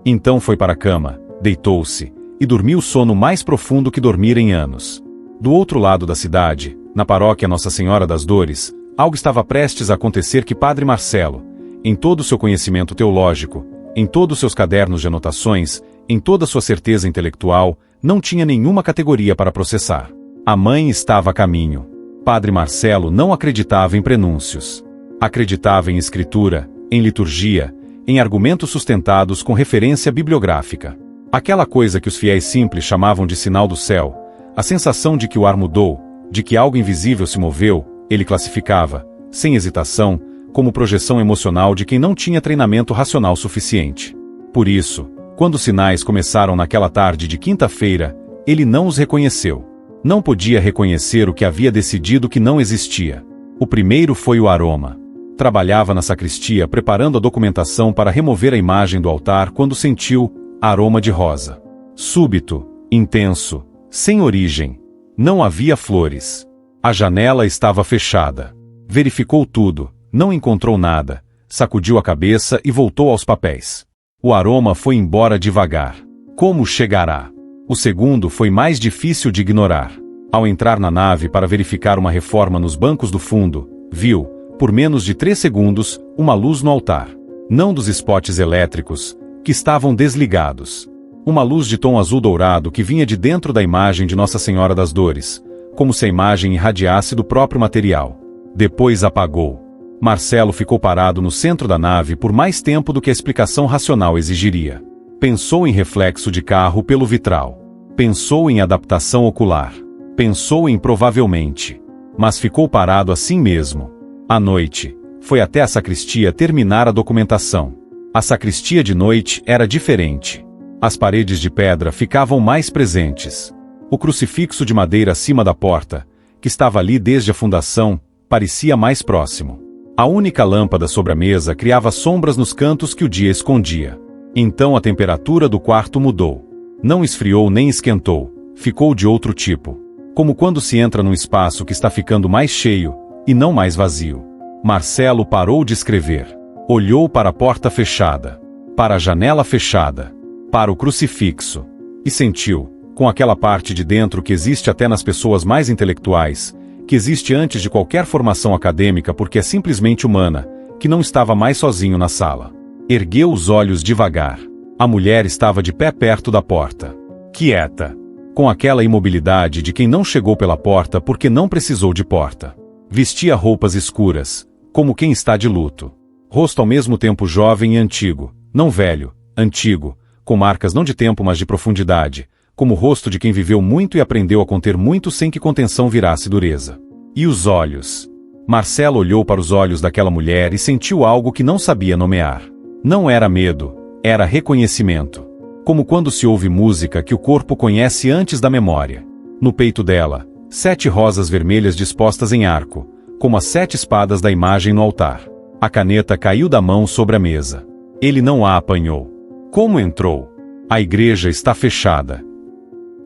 Speaker 2: Então foi para a cama, deitou-se, e dormiu o sono mais profundo que dormira em anos. Do outro lado da cidade, na paróquia Nossa Senhora das Dores, algo estava prestes a acontecer que Padre Marcelo, em todo o seu conhecimento teológico, em todos os seus cadernos de anotações, em toda a sua certeza intelectual, não tinha nenhuma categoria para processar. A mãe estava a caminho. Padre Marcelo não acreditava em prenúncios. Acreditava em escritura, em liturgia, em argumentos sustentados com referência bibliográfica. Aquela coisa que os fiéis simples chamavam de sinal do céu, a sensação de que o ar mudou, de que algo invisível se moveu, ele classificava, sem hesitação, como projeção emocional de quem não tinha treinamento racional suficiente. Por isso, quando os sinais começaram naquela tarde de quinta-feira, ele não os reconheceu. Não podia reconhecer o que havia decidido que não existia. O primeiro foi o aroma. Trabalhava na sacristia preparando a documentação para remover a imagem do altar quando sentiu aroma de rosa. Súbito, intenso, sem origem. Não havia flores. A janela estava fechada. Verificou tudo, não encontrou nada, sacudiu a cabeça e voltou aos papéis. O aroma foi embora devagar. Como chegará? O segundo foi mais difícil de ignorar. Ao entrar na nave para verificar uma reforma nos bancos do fundo, viu, por menos de 3 segundos, uma luz no altar. Não dos spots elétricos, que estavam desligados. Uma luz de tom azul dourado que vinha de dentro da imagem de Nossa Senhora das Dores, como se a imagem irradiasse do próprio material. Depois apagou. Marcelo ficou parado no centro da nave por mais tempo do que a explicação racional exigiria. Pensou em reflexo de carro pelo vitral. Pensou em adaptação ocular. Pensou em provavelmente. Mas ficou parado assim mesmo. À noite, foi até a sacristia terminar a documentação. A sacristia de noite era diferente. As paredes de pedra ficavam mais presentes. O crucifixo de madeira acima da porta, que estava ali desde a fundação, parecia mais próximo. A única lâmpada sobre a mesa criava sombras nos cantos que o dia escondia. Então a temperatura do quarto mudou. Não esfriou nem esquentou, ficou de outro tipo. Como quando se entra num espaço que está ficando mais cheio, e não mais vazio. Marcelo parou de escrever. Olhou para a porta fechada, para a janela fechada, para o crucifixo, e sentiu, com aquela parte de dentro que existe até nas pessoas mais intelectuais, que existe antes de qualquer formação acadêmica porque é simplesmente humana, que não estava mais sozinho na sala. Ergueu os olhos devagar. A mulher estava de pé perto da porta. Quieta. Com aquela imobilidade de quem não chegou pela porta porque não precisou de porta. Vestia roupas escuras, como quem está de luto. Rosto ao mesmo tempo jovem e antigo, não velho, antigo, com marcas não de tempo mas de profundidade, como o rosto de quem viveu muito e aprendeu a conter muito sem que contenção virasse dureza. E os olhos? Marcelo olhou para os olhos daquela mulher e sentiu algo que não sabia nomear. Não era medo, era reconhecimento. Como quando se ouve música que o corpo conhece antes da memória. No peito dela, 7 rosas vermelhas dispostas em arco, como as 7 espadas da imagem no altar. A caneta caiu da mão sobre a mesa. Ele não a apanhou. Como entrou? A igreja está fechada.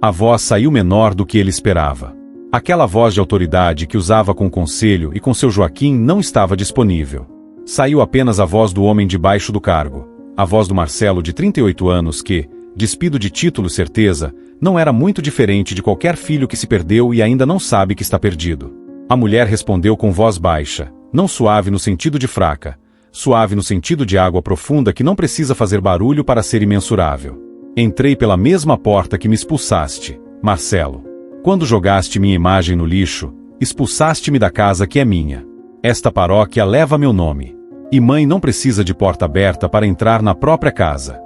Speaker 2: A voz saiu menor do que ele esperava. Aquela voz de autoridade que usava com o conselho e com seu Joaquim não estava disponível. Saiu apenas a voz do homem debaixo do cargo, a voz do Marcelo de 38 anos que, despido de título e certeza, não era muito diferente de qualquer filho que se perdeu e ainda não sabe que está perdido. A mulher respondeu com voz baixa, não suave no sentido de fraca, suave no sentido de água profunda que não precisa fazer barulho para ser imensurável. Entrei pela mesma porta que me expulsaste, Marcelo. Quando jogaste minha imagem no lixo, expulsaste-me da casa que é minha. Esta paróquia leva meu nome. E mãe não precisa de porta aberta para entrar na própria casa.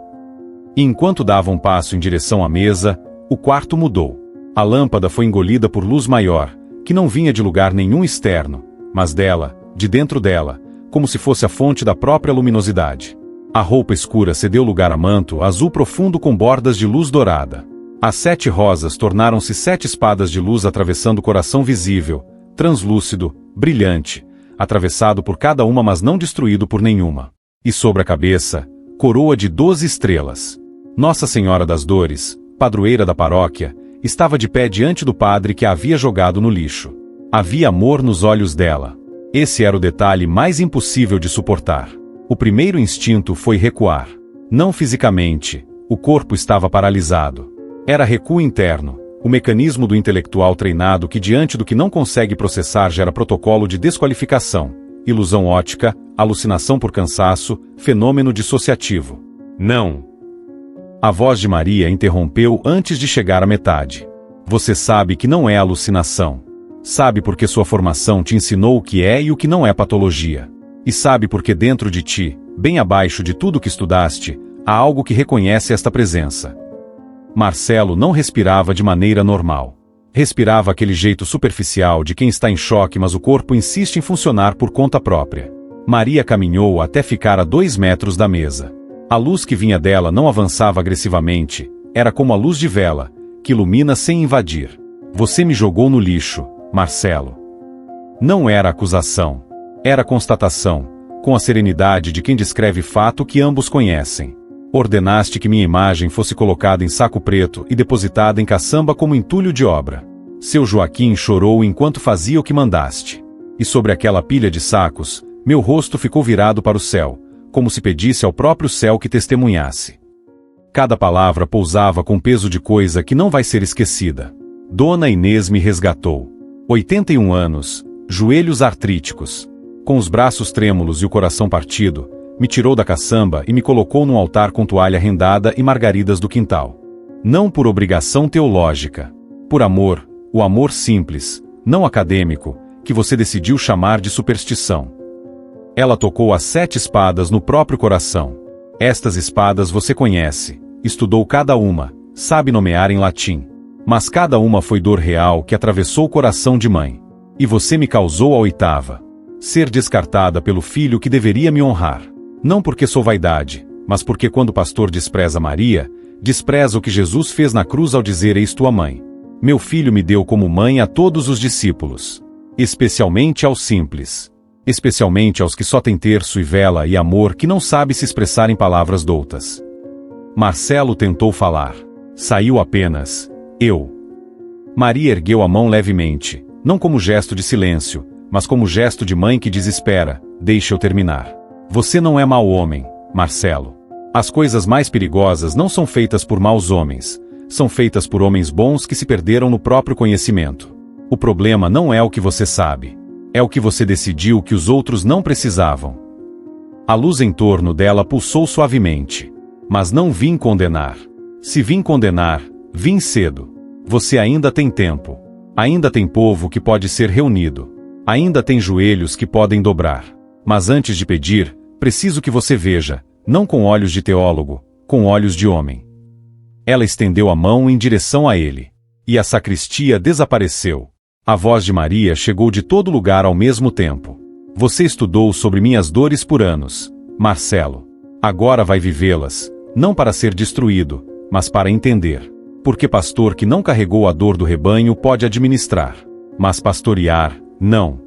Speaker 2: E enquanto dava um passo em direção à mesa, o quarto mudou. A lâmpada foi engolida por luz maior, que não vinha de lugar nenhum externo, mas dela, de dentro dela, como se fosse a fonte da própria luminosidade. A roupa escura cedeu lugar a manto azul profundo com bordas de luz dourada. As 7 rosas tornaram-se 7 espadas de luz atravessando o coração visível, translúcido, brilhante, atravessado por cada uma mas não destruído por nenhuma. E sobre a cabeça, coroa de 12 estrelas. Nossa Senhora das Dores, padroeira da paróquia, estava de pé diante do padre que a havia jogado no lixo. Havia amor nos olhos dela. Esse era o detalhe mais impossível de suportar. O primeiro instinto foi recuar. Não fisicamente, o corpo estava paralisado. Era recuo interno, o mecanismo do intelectual treinado que diante do que não consegue processar gera protocolo de desqualificação, ilusão ótica, alucinação por cansaço, fenômeno dissociativo. Não. A voz de Maria interrompeu antes de chegar à metade. Você sabe que não é alucinação. Sabe porque sua formação te ensinou o que é e o que não é patologia. E sabe porque dentro de ti, bem abaixo de tudo que estudaste, há algo que reconhece esta presença. Marcelo não respirava de maneira normal. Respirava aquele jeito superficial de quem está em choque mas o corpo insiste em funcionar por conta própria. Maria caminhou até ficar a 2 metros da mesa. A luz que vinha dela não avançava agressivamente, era como a luz de vela, que ilumina sem invadir. Você me jogou no lixo, Marcelo. Não era acusação. Era constatação, com a serenidade de quem descreve fato que ambos conhecem. Ordenaste que minha imagem fosse colocada em saco preto e depositada em caçamba como entulho de obra. Seu Joaquim chorou enquanto fazia o que mandaste. E sobre aquela pilha de sacos, meu rosto ficou virado para o céu, como se pedisse ao próprio céu que testemunhasse. Cada palavra pousava com peso de coisa que não vai ser esquecida. Dona Inês me resgatou. 81 anos, joelhos artríticos. Com os braços trêmulos e o coração partido, me tirou da caçamba e me colocou num altar com toalha rendada e margaridas do quintal. Não por obrigação teológica. Por amor, o amor simples, não acadêmico, que você decidiu chamar de superstição. Ela tocou as 7 espadas no próprio coração. Estas espadas você conhece, estudou cada uma, sabe nomear em latim. Mas cada uma foi dor real que atravessou o coração de mãe. E você me causou a 8ª. Ser descartada pelo filho que deveria me honrar. Não porque sou vaidade, mas porque quando o pastor despreza Maria, despreza o que Jesus fez na cruz ao dizer eis tua mãe. Meu filho me deu como mãe a todos os discípulos. Especialmente aos simples. Especialmente aos que só têm terço e vela e amor que não sabe se expressar em palavras doutas. Marcelo tentou falar. Saiu apenas, eu. Maria ergueu a mão levemente, não como gesto de silêncio, mas como gesto de mãe que desespera, deixa eu terminar. Você não é mau homem, Marcelo. As coisas mais perigosas não são feitas por maus homens, são feitas por homens bons que se perderam no próprio conhecimento. O problema não é o que você sabe. É o que você decidiu que os outros não precisavam. A luz em torno dela pulsou suavemente. Mas não vim condenar. Se vim condenar, vim cedo. Você ainda tem tempo. Ainda tem povo que pode ser reunido. Ainda tem joelhos que podem dobrar. Mas antes de pedir, preciso que você veja, não com olhos de teólogo, com olhos de homem. Ela estendeu a mão em direção a ele. E a sacristia desapareceu. A voz de Maria chegou de todo lugar ao mesmo tempo. Você estudou sobre minhas dores por anos, Marcelo. Agora vai vivê-las, não para ser destruído, mas para entender. Porque pastor que não carregou a dor do rebanho pode administrar, mas pastorear, não.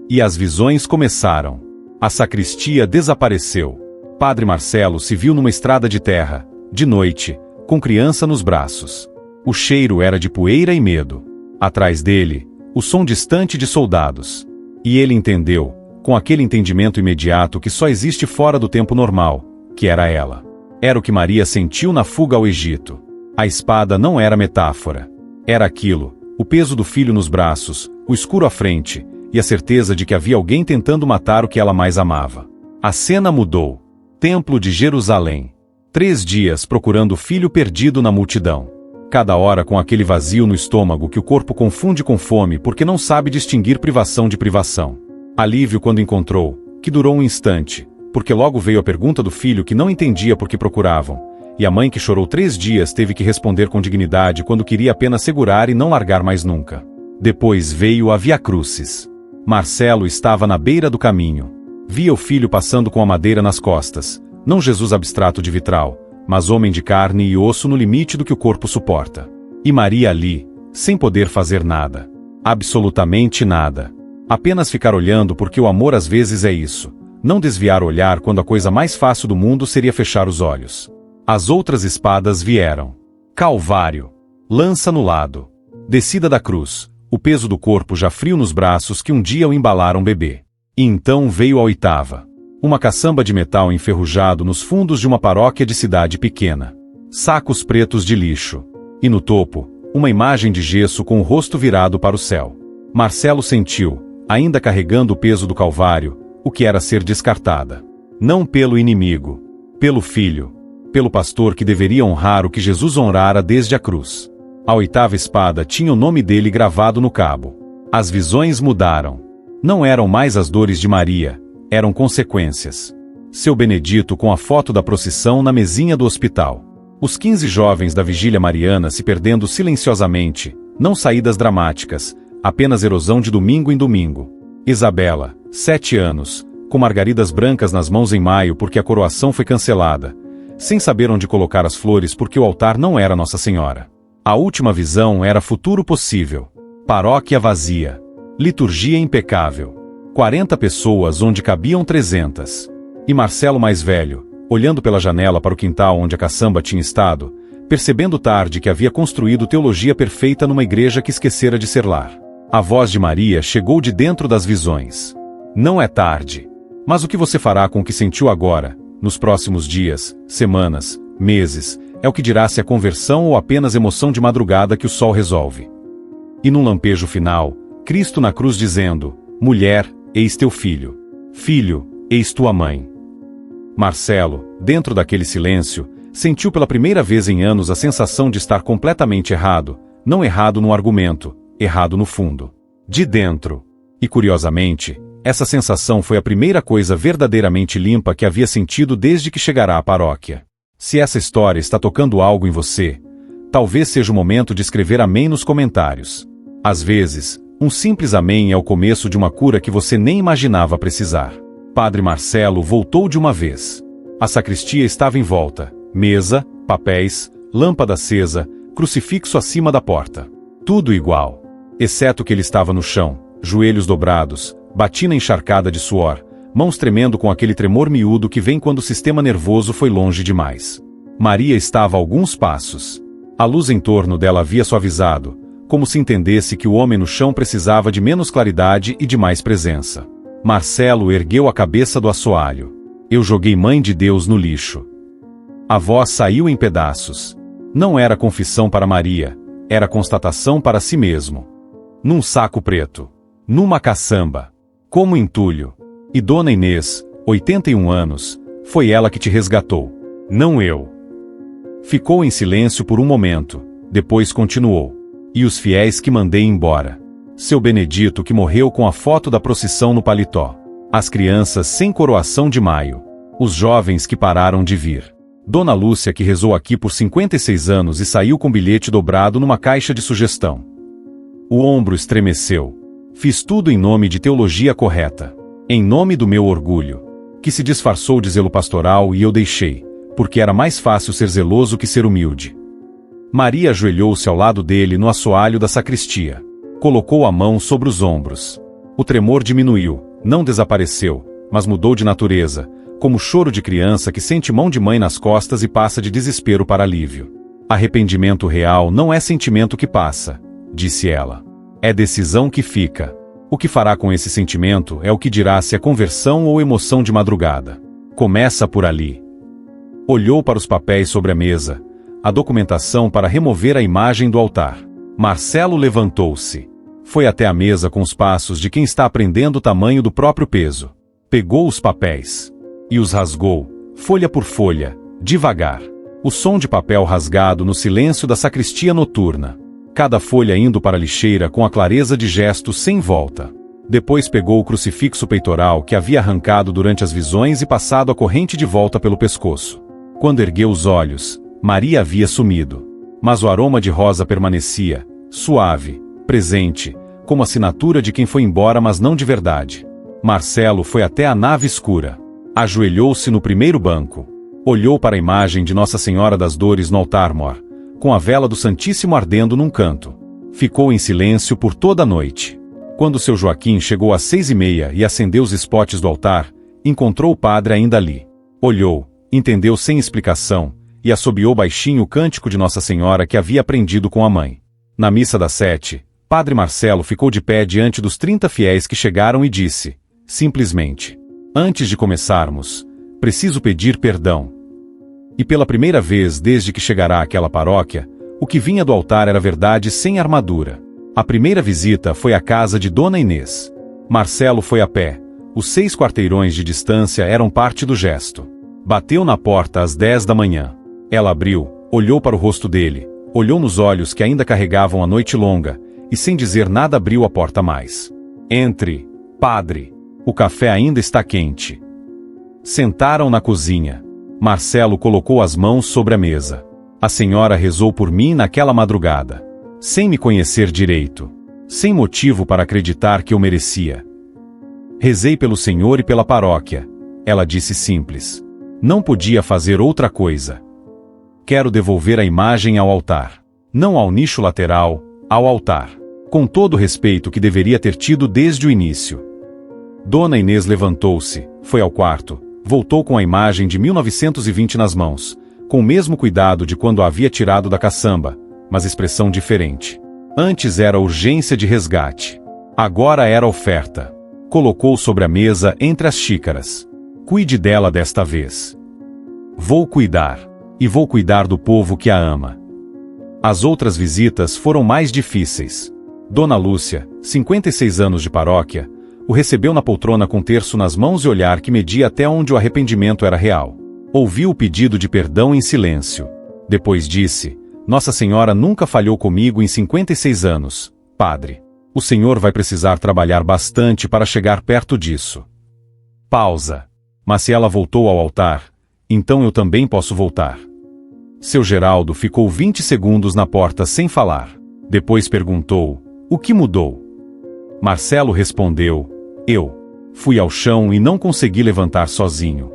Speaker 2: E as visões começaram. A sacristia desapareceu. Padre Marcelo se viu numa estrada de terra, de noite, com criança nos braços. O cheiro era de poeira e medo. Atrás dele, o som distante de soldados. E ele entendeu, com aquele entendimento imediato que só existe fora do tempo normal, que era ela. Era o que Maria sentiu na fuga ao Egito. A espada não era metáfora. Era aquilo, o peso do filho nos braços, o escuro à frente, e a certeza de que havia alguém tentando matar o que ela mais amava. A cena mudou. Templo de Jerusalém. 3 dias procurando o filho perdido na multidão. Cada hora com aquele vazio no estômago que o corpo confunde com fome porque não sabe distinguir privação de privação. Alívio quando encontrou, que durou um instante, porque logo veio a pergunta do filho que não entendia por que procuravam, e a mãe que chorou 3 dias teve que responder com dignidade quando queria apenas segurar e não largar mais nunca. Depois veio a Via Crucis. Marcelo estava na beira do caminho. Via o filho passando com a madeira nas costas, não Jesus abstrato de vitral, mas homem de carne e osso no limite do que o corpo suporta. E Maria ali, sem poder fazer nada. Absolutamente nada. Apenas ficar olhando, porque o amor às vezes é isso. Não desviar o olhar quando a coisa mais fácil do mundo seria fechar os olhos. As outras espadas vieram. Calvário. Lança no lado. Descida da cruz. O peso do corpo já frio nos braços que um dia o embalaram bebê. E então veio a oitava. Uma caçamba de metal enferrujado nos fundos de uma paróquia de cidade pequena. Sacos pretos de lixo. E no topo, uma imagem de gesso com o rosto virado para o céu. Marcelo sentiu, ainda carregando o peso do Calvário, o que era ser descartada. Não pelo inimigo, pelo filho, pelo pastor que deveria honrar o que Jesus honrara desde a cruz. A oitava espada tinha o nome dele gravado no cabo. As visões mudaram. Não eram mais as dores de Maria, eram consequências. Seu Benedito com a foto da procissão na mesinha do hospital. Os 15 jovens da vigília mariana se perdendo silenciosamente, não saídas dramáticas, apenas erosão de domingo em domingo. Isabela, 7 anos, com margaridas brancas nas mãos em maio porque a coroação foi cancelada, sem saber onde colocar as flores porque o altar não era Nossa Senhora. A última visão era futuro possível. Paróquia vazia. Liturgia impecável. 40 pessoas onde cabiam 300. E Marcelo mais velho, olhando pela janela para o quintal onde a caçamba tinha estado, percebendo tarde que havia construído teologia perfeita numa igreja que esquecera de ser lar. A voz de Maria chegou de dentro das visões. Não é tarde. Mas o que você fará com o que sentiu agora, nos próximos dias, semanas, meses, é o que dirá se é conversão ou apenas emoção de madrugada que o sol resolve. E num lampejo final, Cristo na cruz dizendo: mulher, eis teu filho. Filho, eis tua mãe. Marcelo, dentro daquele silêncio, sentiu pela primeira vez em anos a sensação de estar completamente errado, não errado no argumento, errado no fundo. De dentro. E curiosamente, essa sensação foi a primeira coisa verdadeiramente limpa que havia sentido desde que chegará à paróquia. Se essa história está tocando algo em você, talvez seja o momento de escrever amém nos comentários. Às vezes, um simples amém é o começo de uma cura que você nem imaginava precisar. Padre Marcelo voltou de uma vez. A sacristia estava em volta. Mesa, papéis, lâmpada acesa, crucifixo acima da porta. Tudo igual. Exceto que ele estava no chão, joelhos dobrados, batina encharcada de suor, mãos tremendo com aquele tremor miúdo que vem quando o sistema nervoso foi longe demais. Maria estava a alguns passos. A luz em torno dela havia suavizado, como se entendesse que o homem no chão precisava de menos claridade e de mais presença. Marcelo ergueu a cabeça do assoalho. Eu joguei Mãe de Deus no lixo. A voz saiu em pedaços. Não era confissão para Maria, era constatação para si mesmo. Num saco preto. Numa caçamba. Como entulho. E Dona Inês, 81 anos, foi ela que te resgatou. Não eu. Ficou em silêncio por um momento, depois continuou. E os fiéis que mandei embora. Seu Benedito que morreu com a foto da procissão no paletó. As crianças sem coroação de maio. Os jovens que pararam de vir. Dona Lúcia que rezou aqui por 56 anos e saiu com bilhete dobrado numa caixa de sugestão. O ombro estremeceu. Fiz tudo em nome de teologia correta. Em nome do meu orgulho. Que se disfarçou de zelo pastoral e eu deixei, porque era mais fácil ser zeloso que ser humilde. Maria ajoelhou-se ao lado dele no assoalho da sacristia. Colocou a mão sobre os ombros. O tremor diminuiu, não desapareceu, mas mudou de natureza, como o choro de criança que sente mão de mãe nas costas e passa de desespero para alívio. Arrependimento real não é sentimento que passa, disse ela. É decisão que fica. O que fará com esse sentimento é o que dirá se é conversão ou emoção de madrugada. Começa por ali. Olhou para os papéis sobre a mesa, a documentação para remover a imagem do altar. Marcelo levantou-se. Foi até a mesa com os passos de quem está aprendendo o tamanho do próprio peso. Pegou os papéis. E os rasgou, folha por folha, devagar. O som de papel rasgado no silêncio da sacristia noturna. Cada folha indo para a lixeira com a clareza de gesto sem volta. Depois pegou o crucifixo peitoral que havia arrancado durante as visões e passado a corrente de volta pelo pescoço. Quando ergueu os olhos, Maria havia sumido. Mas o aroma de rosa permanecia, suave, presente, como assinatura de quem foi embora mas não de verdade. Marcelo foi até a nave escura. Ajoelhou-se no primeiro banco. Olhou para a imagem de Nossa Senhora das Dores no altar-mor, com a vela do Santíssimo ardendo num canto. Ficou em silêncio por toda a noite. Quando seu Joaquim chegou às 6h30 e acendeu os espotes do altar, encontrou o padre ainda ali. Olhou, entendeu sem explicação, e assobiou baixinho o cântico de Nossa Senhora que havia aprendido com a mãe. Na missa das 7, Padre Marcelo ficou de pé diante dos 30 fiéis que chegaram e disse, simplesmente: antes de começarmos, preciso pedir perdão. E pela primeira vez desde que chegará àquela paróquia, o que vinha do altar era verdade sem armadura. A primeira visita foi à casa de Dona Inês. Marcelo foi a pé. Os 6 quarteirões de distância eram parte do gesto. Bateu na porta às 10 da manhã. Ela abriu, olhou para o rosto dele, olhou nos olhos que ainda carregavam a noite longa, e sem dizer nada abriu a porta mais. Entre, padre. O café ainda está quente. Sentaram na cozinha. Marcelo colocou as mãos sobre a mesa. A senhora rezou por mim naquela madrugada. Sem me conhecer direito. Sem motivo para acreditar que eu merecia. Rezei pelo Senhor e pela paróquia. Ela disse simples. Não podia fazer outra coisa. Quero devolver a imagem ao altar. Não ao nicho lateral, ao altar. Com todo o respeito que deveria ter tido desde o início. Dona Inês levantou-se, foi ao quarto, voltou com a imagem de 1920 nas mãos, com o mesmo cuidado de quando a havia tirado da caçamba, mas expressão diferente. Antes era urgência de resgate. Agora era oferta. Colocou sobre a mesa entre as xícaras. Cuide dela desta vez. Vou cuidar. E vou cuidar do povo que a ama. As outras visitas foram mais difíceis. Dona Lúcia, 56 anos de paróquia, o recebeu na poltrona com terço nas mãos e olhar que media até onde o arrependimento era real. Ouviu o pedido de perdão em silêncio. Depois disse, Nossa Senhora nunca falhou comigo em 56 anos, padre. O senhor vai precisar trabalhar bastante para chegar perto disso. Pausa. Mas se ela voltou ao altar, então eu também posso voltar. Seu Geraldo ficou 20 segundos na porta sem falar. Depois perguntou, o que mudou? Marcelo respondeu, eu. Fui ao chão e não consegui levantar sozinho.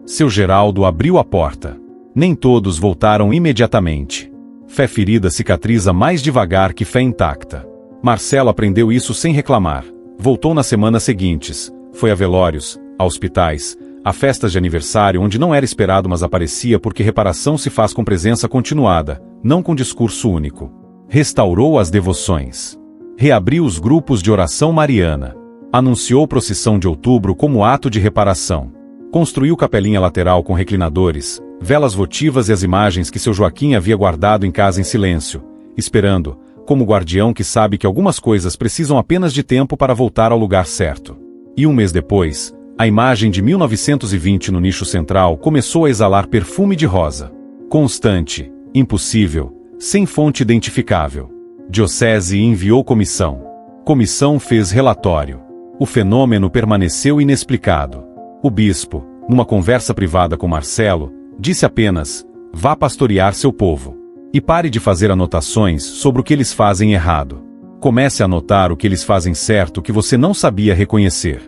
Speaker 2: Seu Geraldo abriu a porta. Nem todos voltaram imediatamente. Fé ferida cicatriza mais devagar que fé intacta. Marcelo aprendeu isso sem reclamar. Voltou nas semanas seguintes. Foi a velórios, a hospitais, a festas de aniversário onde não era esperado mas aparecia porque reparação se faz com presença continuada, não com discurso único. Restaurou as devoções. Reabriu os grupos de oração mariana. Anunciou procissão de outubro como ato de reparação. Construiu capelinha lateral com reclinadores, velas votivas e as imagens que seu Joaquim havia guardado em casa em silêncio, esperando, como guardião que sabe que algumas coisas precisam apenas de tempo para voltar ao lugar certo. E um mês depois, a imagem de 1920 no nicho central começou a exalar perfume de rosa. Constante, impossível, sem fonte identificável. Diocese enviou comissão. Comissão fez relatório. O fenômeno permaneceu inexplicado. O bispo, numa conversa privada com Marcelo, disse apenas, vá pastorear seu povo. E pare de fazer anotações sobre o que eles fazem errado. Comece a anotar o que eles fazem certo que você não sabia reconhecer.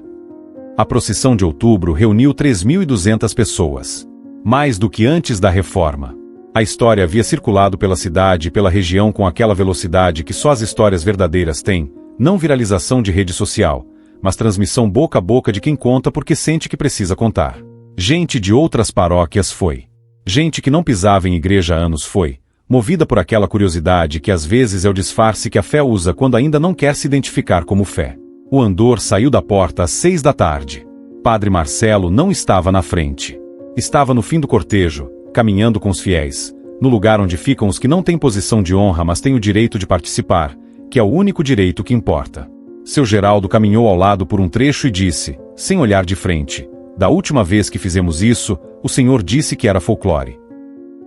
Speaker 2: A procissão de outubro reuniu 3.200 pessoas. Mais do que antes da reforma. A história havia circulado pela cidade e pela região com aquela velocidade que só as histórias verdadeiras têm, não viralização de rede social, mas transmissão boca a boca de quem conta porque sente que precisa contar. Gente de outras paróquias foi. Gente que não pisava em igreja há anos foi, movida por aquela curiosidade que às vezes é o disfarce que a fé usa quando ainda não quer se identificar como fé. O andor saiu da porta às 6 da tarde. Padre Marcelo não estava na frente. Estava no fim do cortejo, caminhando com os fiéis, no lugar onde ficam os que não têm posição de honra mas têm o direito de participar, que é o único direito que importa. Seu Geraldo caminhou ao lado por um trecho e disse, sem olhar de frente, da última vez que fizemos isso, o senhor disse que era folclore.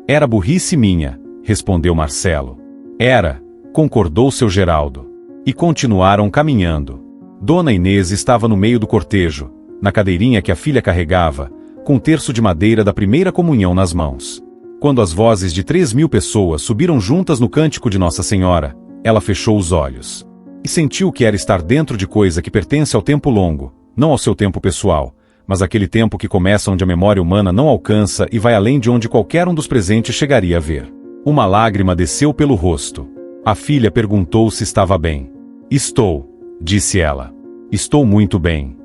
Speaker 2: Era burrice minha, respondeu Marcelo. Era, concordou seu Geraldo. E continuaram caminhando. Dona Inês estava no meio do cortejo, na cadeirinha que a filha carregava, com um terço de madeira da primeira comunhão nas mãos. Quando as vozes de 3.000 pessoas subiram juntas no cântico de Nossa Senhora, ela fechou os olhos. E sentiu que era estar dentro de coisa que pertence ao tempo longo, não ao seu tempo pessoal, mas aquele tempo que começa onde a memória humana não alcança e vai além de onde qualquer um dos presentes chegaria a ver. Uma lágrima desceu pelo rosto. A filha perguntou se estava bem. Estou, disse ela. Estou muito bem.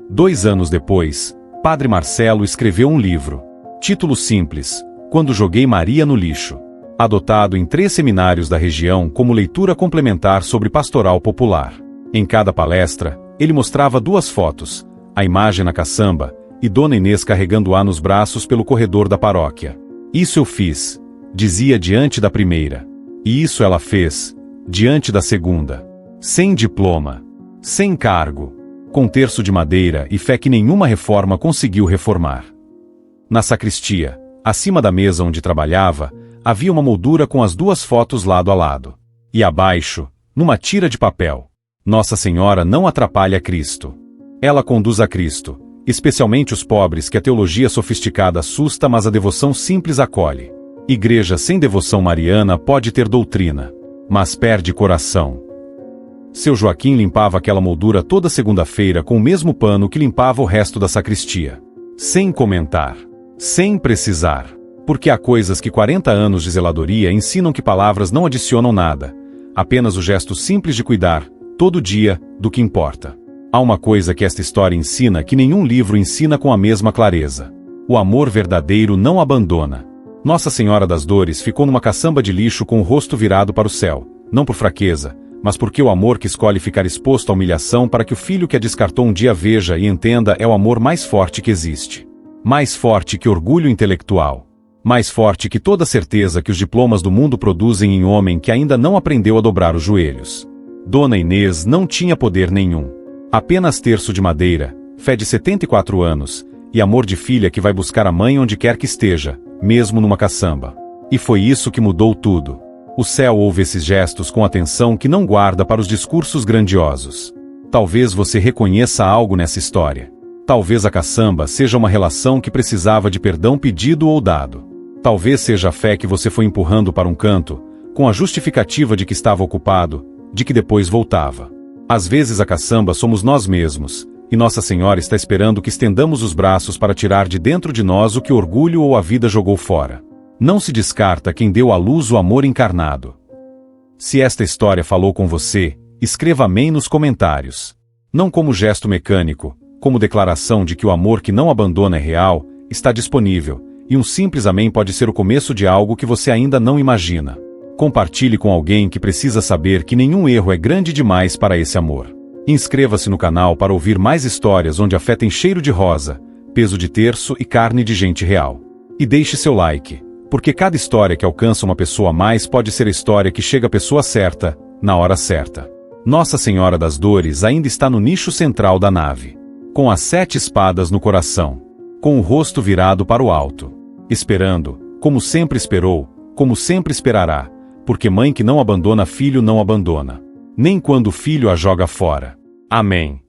Speaker 2: 2 anos depois, Padre Marcelo escreveu um livro. Título simples: Quando joguei Maria no lixo. Adotado em 3 seminários da região como leitura complementar sobre pastoral popular. Em cada palestra, ele mostrava 2 fotos, a imagem na caçamba e Dona Inês carregando-a nos braços pelo corredor da paróquia. Isso eu fiz, dizia diante da primeira. E isso ela fez, diante da segunda. Sem diploma, sem cargo, com terço de madeira e fé que nenhuma reforma conseguiu reformar. Na sacristia, acima da mesa onde trabalhava, havia uma moldura com as 2 fotos lado a lado. E abaixo, numa tira de papel: Nossa Senhora não atrapalha Cristo. Ela conduz a Cristo, especialmente os pobres que a teologia sofisticada assusta, mas a devoção simples acolhe. Igreja sem devoção mariana pode ter doutrina, mas perde coração. Seu Joaquim limpava aquela moldura toda segunda-feira com o mesmo pano que limpava o resto da sacristia. Sem comentar. Sem precisar. Porque há coisas que 40 anos de zeladoria ensinam que palavras não adicionam nada. Apenas o gesto simples de cuidar, todo dia, do que importa. Há uma coisa que esta história ensina que nenhum livro ensina com a mesma clareza. O amor verdadeiro não abandona. Nossa Senhora das Dores ficou numa caçamba de lixo com o rosto virado para o céu, não por fraqueza, mas porque o amor que escolhe ficar exposto à humilhação para que o filho que a descartou um dia veja e entenda é o amor mais forte que existe. Mais forte que orgulho intelectual. Mais forte que toda certeza que os diplomas do mundo produzem em homem que ainda não aprendeu a dobrar os joelhos. Dona Inês não tinha poder nenhum. Apenas terço de madeira, fé de 74 anos, e amor de filha que vai buscar a mãe onde quer que esteja, mesmo numa caçamba. E foi isso que mudou tudo. O céu ouve esses gestos com atenção que não guarda para os discursos grandiosos. Talvez você reconheça algo nessa história. Talvez a caçamba seja uma relação que precisava de perdão pedido ou dado. Talvez seja a fé que você foi empurrando para um canto, com a justificativa de que estava ocupado, de que depois voltava. Às vezes a caçamba somos nós mesmos, e Nossa Senhora está esperando que estendamos os braços para tirar de dentro de nós o que o orgulho ou a vida jogou fora. Não se descarta quem deu à luz o amor encarnado. Se esta história falou com você, escreva amém nos comentários. Não como gesto mecânico, como declaração de que o amor que não abandona é real, está disponível, e um simples amém pode ser o começo de algo que você ainda não imagina. Compartilhe com alguém que precisa saber que nenhum erro é grande demais para esse amor. Inscreva-se no canal para ouvir mais histórias onde a fé tem cheiro de rosa, peso de terço e carne de gente real. E deixe seu like, porque cada história que alcança uma pessoa a mais pode ser a história que chega à pessoa certa, na hora certa. Nossa Senhora das Dores ainda está no nicho central da nave, com as 7 espadas no coração, com o rosto virado para o alto, esperando, como sempre esperou, como sempre esperará, porque mãe que não abandona filho não abandona, nem quando o filho a joga fora. Amém.